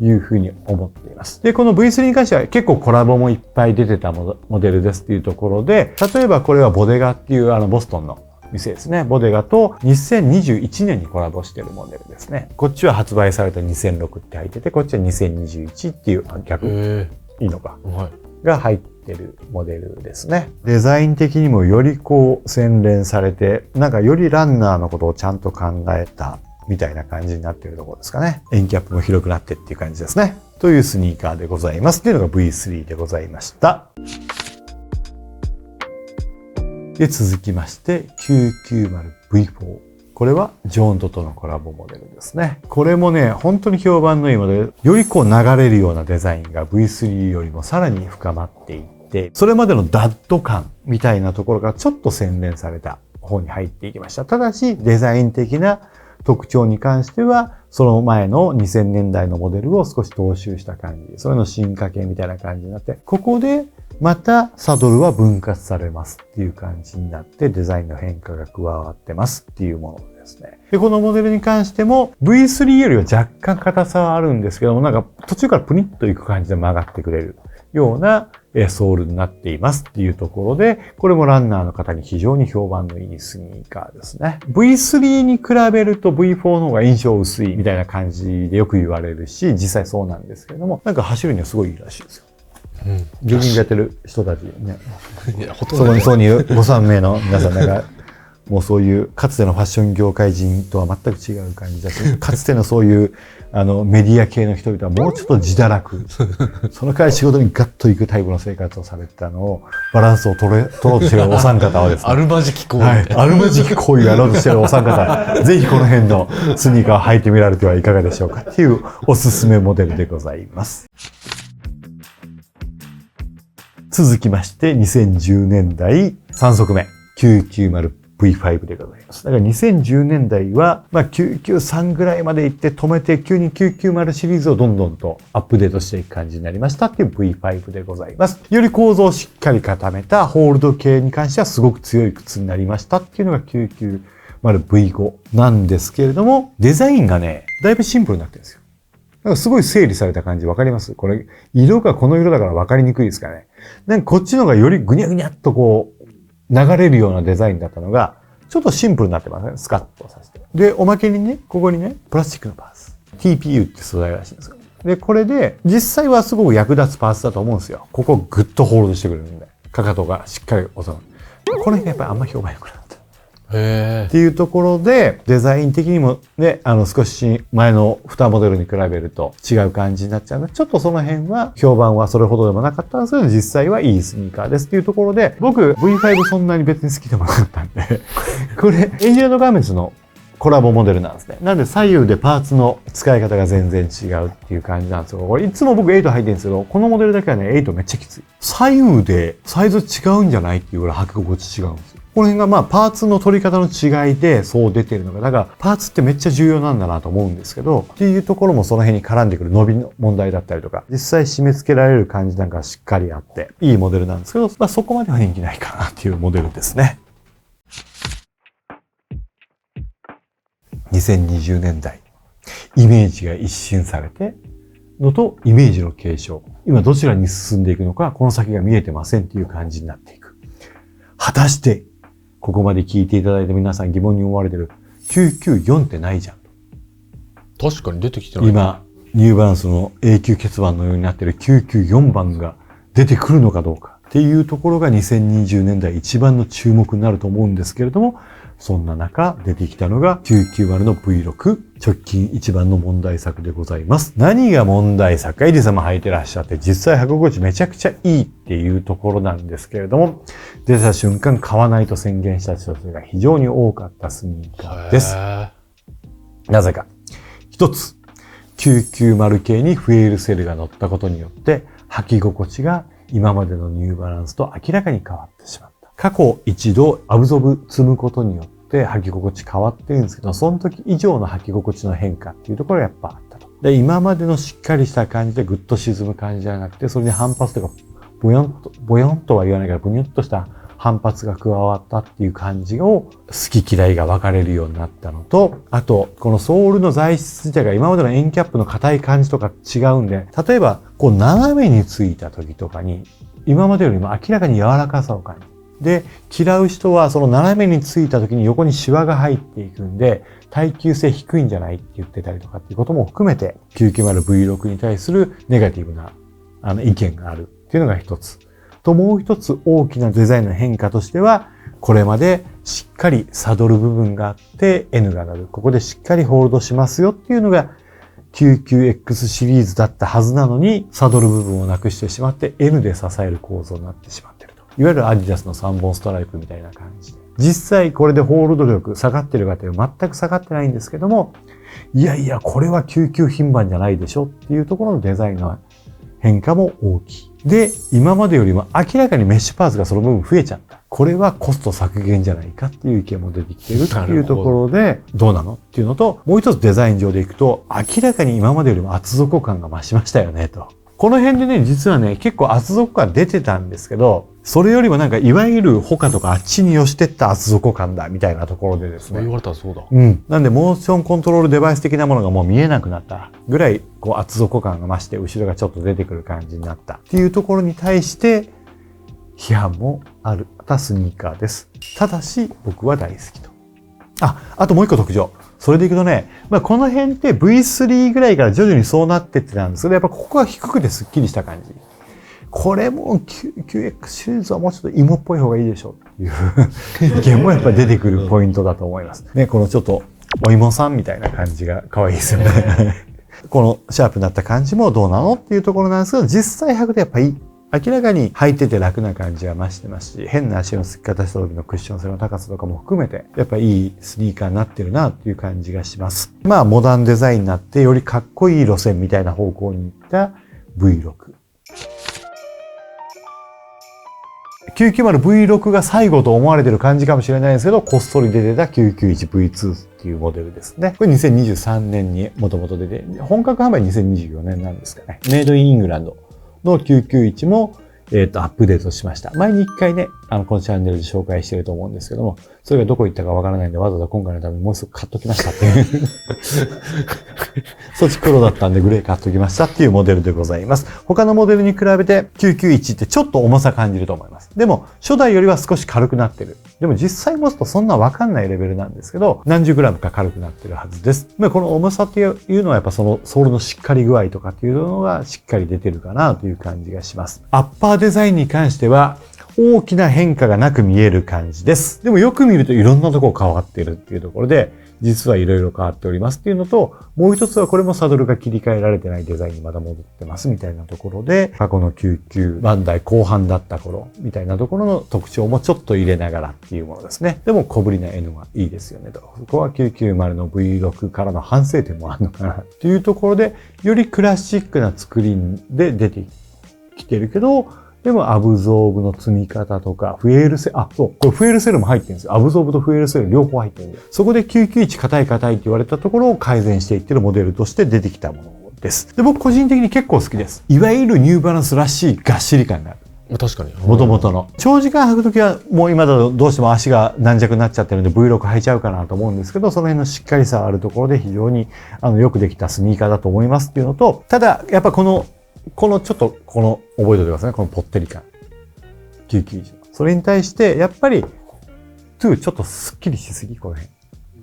というふうに思っています。で、この V3 に関しては結構コラボもいっぱい出てたモデルですっていうところで、例えばこれはボデガっていうボストンの店ですね。ボデガと2021年にコラボしているモデルですね。こっちは発売された2006って入ってて、こっちは2021っていう逆。いいのか、が入ってるモデルですね。デザイン的にもより洗練されて、よりランナーのことをちゃんと考えたみたいな感じになっているところですかね。エンキャップも広くなってっていう感じですね。というスニーカーでございます。っていうのが V3 でございました。で、続きまして 990V4。これはジョーントとのコラボモデルですね。これもね、本当に評判のいいモデル。より流れるようなデザインが V3 よりもさらに深まっていって、それまでのダッド感みたいなところがちょっと洗練された方に入っていきました。ただし、デザイン的な特徴に関しては、その前の2000年代のモデルを少し踏襲した感じ。それの進化系みたいな感じになって、ここでまたサドルは分割されますっていう感じになってデザインの変化が加わってますっていうものですね。で、このモデルに関しても V3 よりは若干硬さはあるんですけども、途中からプニッといく感じで曲がってくれるようなソールになっていますっていうところで、これもランナーの方に非常に評判のいいスニーカーですね。V3 に比べると V4 の方が印象薄いみたいな感じでよく言われるし、実際そうなんですけれども、走るにはすごいいいらしいですよ。ジョギングやってる人たちね。そこにそうにご3名の皆さんもうそういうかつてのファッション業界人とは全く違う感じだし、かつてのそういうメディア系の人々はもうちょっと自堕落、その代わり仕事にガッと行くタイプの生活をされてたのを、バランスを取ろうとしているお三方はですね、あるまじき行為、はい、あるまじき行為をやろうとしているお三方、ぜひこの辺のスニーカーを履いてみられてはいかがでしょうかっていうおすすめモデルでございます。続きまして2010年代3足目 990V5 でございます。だから2010年代は、993ぐらいまで行って止めて急に990シリーズをどんどんとアップデートしていく感じになりましたっていう V5 でございます。より構造をしっかり固めたホールド系に関してはすごく強い靴になりましたっていうのが 990V5 なんですけれども、デザインがね、だいぶシンプルになってるんですよ。なんかすごい整理された感じわかります？これ、色がこの色だからわかりにくいですかね。なんかこっちのがよりぐにゃぐにゃっとこう、流れるようなデザインだったのが、ちょっとシンプルになってますね。スカッとさせて。で、おまけにね、ここにね、プラスチックのパーツ。TPU って素材らしいんですよ。で、これで、実際はすごく役立つパーツだと思うんですよ。ここをグッとホールドしてくれるんで。かかとがしっかり収まる。これがやっぱりあんま評判良くなかった。っていうところで、デザイン的にもね、少し前の2モデルに比べると違う感じになっちゃうので、ちょっとその辺は評判はそれほどでもなかったんですけど、実際はいいスニーカーですっていうところで、僕 V5 そんなに別に好きでもなかったんで、これ、エンジェルガーメンツのコラボモデルなんですね。なんで左右でパーツの使い方が全然違うっていう感じなんですよ。これいつも僕8履いてるんですけど、このモデルだけはね、8めっちゃきつい。左右でサイズ違うんじゃないっていうぐらい履き心地違うんですよ。この辺がパーツの取り方の違いでそう出てるのが、だからパーツってめっちゃ重要なんだなと思うんですけど、っていうところもその辺に絡んでくる伸びの問題だったりとか、実際締め付けられる感じなんかしっかりあって、いいモデルなんですけど、そこまでは人気ないかなっていうモデルですね。2020年代、イメージが一新されて、のとイメージの継承。今どちらに進んでいくのか、この先が見えてませんっていう感じになっていく。果たして、ここまで聞いていただいて皆さん疑問に思われてる994ってないじゃん。確かに出てきてない。今、ニューバランスの永久欠番のようになってる994番が出てくるのかどうかっていうところが2020年代一番の注目になると思うんですけれども、そんな中出てきたのが990の V6 直近一番の問題作でございます。何が問題作か、エリさんも履いてらっしゃって実際履き心地めちゃくちゃいいっていうところなんですけれども、出た瞬間買わないと宣言した人たちが非常に多かったスニーカーです。なぜか。一つ、990系にフエールセルが乗ったことによって履き心地が今までのニューバランスと明らかに変わってしまった。過去一度アブゾブ積むことによって履き心地変わってるんですけど、その時以上の履き心地の変化っていうところがやっぱあったと。で、今までのしっかりした感じでぐっと沈む感じじゃなくて、それに反発とか、ボヨンとは言わないから、ブニュッとした反発が加わったっていう感じを好き嫌いが分かれるようになったのと、あと、このソールの材質自体が今までのエンキャップの硬い感じとか違うんで、例えば、こう斜めについた時とかに、今までよりも明らかに柔らかさを感じる。で、嫌う人はその斜めについた時に横にシワが入っていくんで、耐久性低いんじゃないって言ってたりとかっていうことも含めて、990V6 に対するネガティブな意見があるっていうのが一つ。と、もう一つ大きなデザインの変化としては、これまでしっかりサドル部分があって N がなる。ここでしっかりホールドしますよっていうのが 99X シリーズだったはずなのに、サドル部分をなくしてしまって N で支える構造になってしまっていると。いわゆるアディダスの3本ストライプみたいな感じで。実際これでホールド力下がってるかというと全く下がってないんですけども、いやいやこれは99品番じゃないでしょっていうところのデザインの変化も大きい。で、今までよりも明らかにメッシュパーツがその分増えちゃった。これはコスト削減じゃないかっていう意見も出てきてるっていうところで、どうなのっていうのと、もう一つデザイン上でいくと、明らかに今までよりも厚底感が増しましたよねと。この辺でね、実はね、結構厚底感出てたんですけど、それよりもなんかいわゆるホカとかあっちに寄してった厚底感だみたいなところでですね。そう言われたらそうだ。なんでモーションコントロールデバイス的なものがもう見えなくなったぐらい、こう厚底感が増して後ろがちょっと出てくる感じになったっていうところに対して批判もあったスニーカーです。ただし僕は大好きと。あともう一個特徴。それでいくとね、この辺って V3 ぐらいから徐々にそうなってってたんですけど、やっぱここが低くてスッキリした感じ。これも QX シリーズはもうちょっと芋っぽい方がいいでしょうっていう意見もやっぱり出てくるポイントだと思います。ね、このちょっとお芋さんみたいな感じが可愛いですよね。このシャープになった感じもどうなのっていうところなんですけど、実際履くとやっぱり明らかに履いてて楽な感じは増してますし、変な足の付き方した時のクッション性の高さとかも含めて、やっぱいいスニーカーになってるなっていう感じがします。まあ、モダンデザインになってよりかっこいい路線みたいな方向に行った V6。990V6 が最後と思われてる感じかもしれないですけど、こっそり出てた 991V2 っていうモデルですね。これ2023年にもともと出て、本格販売2024年なんですかね。メイドインイングランドの991も、アップデートしました。前に一回ね、このチャンネルで紹介してると思うんですけども、それがどこ行ったかわからないんで、わざわざ今回のためにもうすぐ買っときましたっていう。そっち黒だったんでグレー買っときましたっていうモデルでございます。他のモデルに比べて991ってちょっと重さ感じると思います。でも、初代よりは少し軽くなってる。でも実際持つとそんなわかんないレベルなんですけど、何十グラムか軽くなってるはずです。まあ、この重さっていうのはやっぱそのソールのしっかり具合とかっていうのがしっかり出てるかなという感じがします。アッパーデザインに関しては大きな変化がなく見える感じです。でもよく見るといろんなところ変わってるっていうところで、実はいろいろ変わっておりますっていうのと、もう一つはこれもサドルが切り替えられてないデザインにまだ戻ってますみたいなところで、過去の99番台後半だった頃みたいなところの特徴もちょっと入れながらっていうものですね。でも小ぶりな N はいいですよねと。そこは990の V6 からの反省点もあるのかなっていうところで、よりクラシックな作りで出てきてるけど、でもアブゾーブの積み方とか、フエールセル、そう、これフエールセルも入ってるんですよ。アブゾーブとフエールセル両方入ってるんで。そこで991硬いって言われたところを改善していってるモデルとして出てきたものです。で、僕個人的に結構好きです。いわゆるニューバランスらしいがっしり感がある。確かに。元々の。長時間履くときはもう今だとどうしても足が軟弱になっちゃってるんで V6 履いちゃうかなと思うんですけど、その辺のしっかりさあるところで非常によくできたスニーカーだと思いますっていうのと、ただやっぱこのちょっと覚えておいてくださいね。このぽってり感。991。それに対してやっぱり2ちょっとスッキリしすぎ、この辺。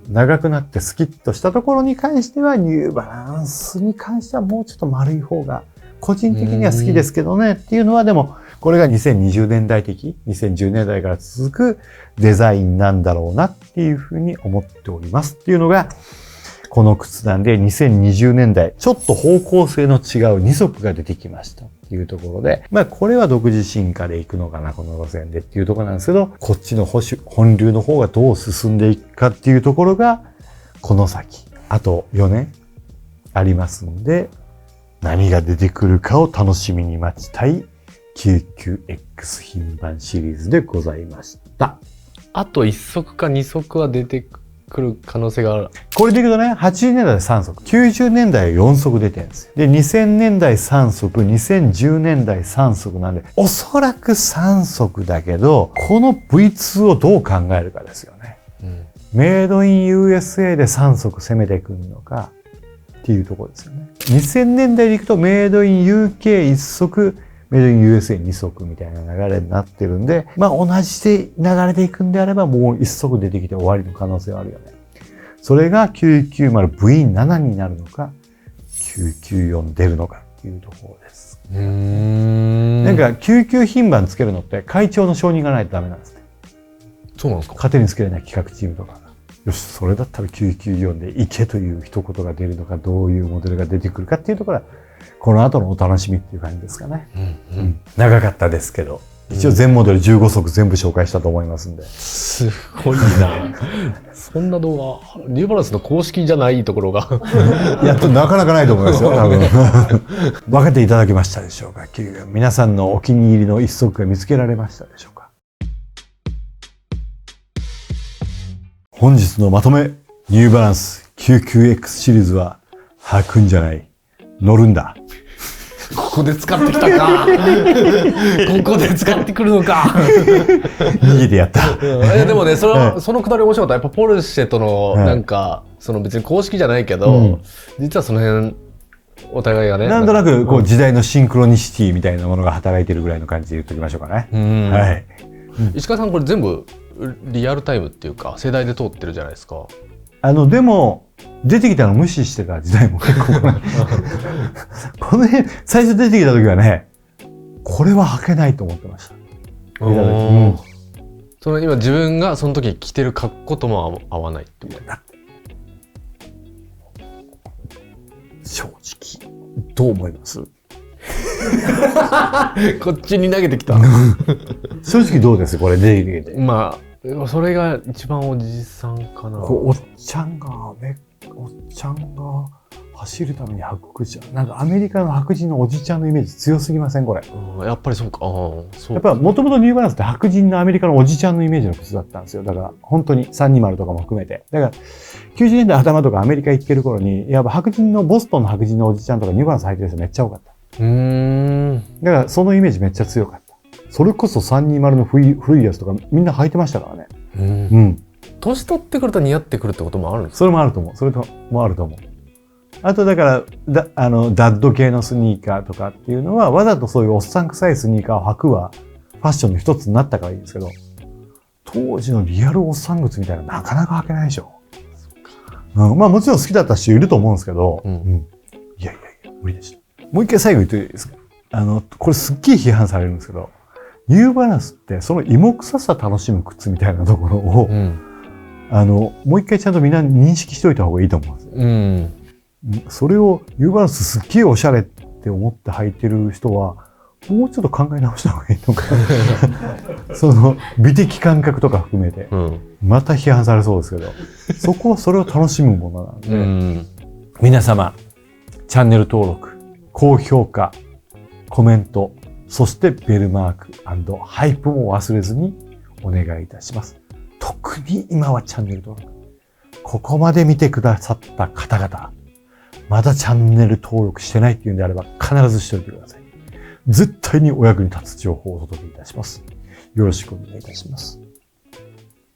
長くなってスキッとしたところに関してはニューバランスに関してはもうちょっと丸い方が個人的には好きですけどねっていうのは、でもこれが2020年代的、2010年代から続くデザインなんだろうなっていうふうに思っておりますっていうのがこの靴なんで、2020年代ちょっと方向性の違う2足が出てきましたっていうところで、まあこれは独自進化でいくのかな、この路線でっていうところなんですけど、こっちの本流の方がどう進んでいくかっていうところがこの先あと4年ありますんで、何が出てくるかを楽しみに待ちたい 99X 品番シリーズでございました。あと1足か2足は出てくる可能性がある。これでいくとね、80年代3足、90年代4足出てるんですよ。で、2000年代3足、2010年代3足なんで、おそらく3足だけど、この V2 をどう考えるかですよね。メイドイン USA で3足攻めてくるのかっていうところですよね。2000年代でいくとメイドイン UK1 足、メイドイン USA2 足みたいな流れになってるんで、まあ同じ流れでいくんであればもう1足出てきて終わりの可能性はあるよね。それが 990V7 になるのか、994出るのかっていうところです。なんか99品番つけるのって会長の承認がないとダメなんですね。そうなんですか？勝手につけれない企画チームとかが。よし、それだったら994でいけという一言が出るのか、どういうモデルが出てくるかっていうところは、この後のお楽しみっていう感じですかね。長かったですけど、一応全モデル15足全部紹介したと思いますんで。すごいな。そんな動画、ニューバランスの公式じゃないところが。やっとなかなかないと思いますよ、多分。分かっていただけましたでしょうか。皆さんのお気に入りの一足が見つけられましたでしょうか。本日のまとめ、ニューバランス 99X シリーズは履くんじゃない、乗るんだ。ここで使ってきたか。ここで使ってくるのか。逃げてやった。でもね、そのくだり面白かった。やっぱポルシェとのなんか、その別に公式じゃないけど、実はその辺お互いがね、なんとなくこう時代のシンクロニシティみたいなものが働いてるぐらいの感じで言っておきましょうかね。はい。石川さん、これ全部リアルタイムっていうか世代で通ってるじゃないですか。でも出てきたの無視してた時代も結構この辺最初出てきた時はね、これは履けないと思ってました。おーその今自分がその時着てる格好とも合わないってこと。正直どう思います？こっちに投げてきた。正直どうですこれ出てきて。まあそれが一番おじさんかな。おっちゃんが走るために履く靴じゃん。なんかアメリカの白人のおじちゃんのイメージ強すぎませんこれ。やっぱりそうか。そうやっぱもともとニューバランスって白人のアメリカのおじちゃんのイメージの靴だったんですよ。だから本当に320とかも含めて。だから90年代頭とかアメリカ行ってる頃に、やっぱボストンの白人のおじちゃんとかニューバランス履いてる人めっちゃ多かった。だからそのイメージめっちゃ強かった。それこそ320の古いやつとかみんな履いてましたからね。年取ってくると似合ってくるってこともあるんですか？それもあると思う。それもあると思う。あとだからダッド系のスニーカーとかっていうのはわざとそういうおっさん臭いスニーカーを履くはファッションの一つになったからいいんですけど、当時のリアルおっさん靴みたいなのなかなか履けないでしょ。まあもちろん好きだった人いると思うんですけど、いや無理でした。もう一回最後言っていいですか？これすっげえ批判されるんですけど、ニューバランスってその芋臭さ楽しむ靴みたいなところを、もう一回ちゃんとみんな認識しておいた方がいいと思うんです。それをニューバランスすっげえおしゃれって思って履いてる人はもうちょっと考え直した方がいいのかその美的感覚とか含めて、また批判されそうですけど、そこはそれを楽しむものなんで、皆様チャンネル登録、高評価、コメント、そしてベルマーク&ハイプも忘れずにお願いいたします。特に今はチャンネル登録、ここまで見てくださった方々、まだチャンネル登録してないっていうんであれば必ずしておいてください。絶対にお役に立つ情報をお届けいたします。よろしくお願いいたします。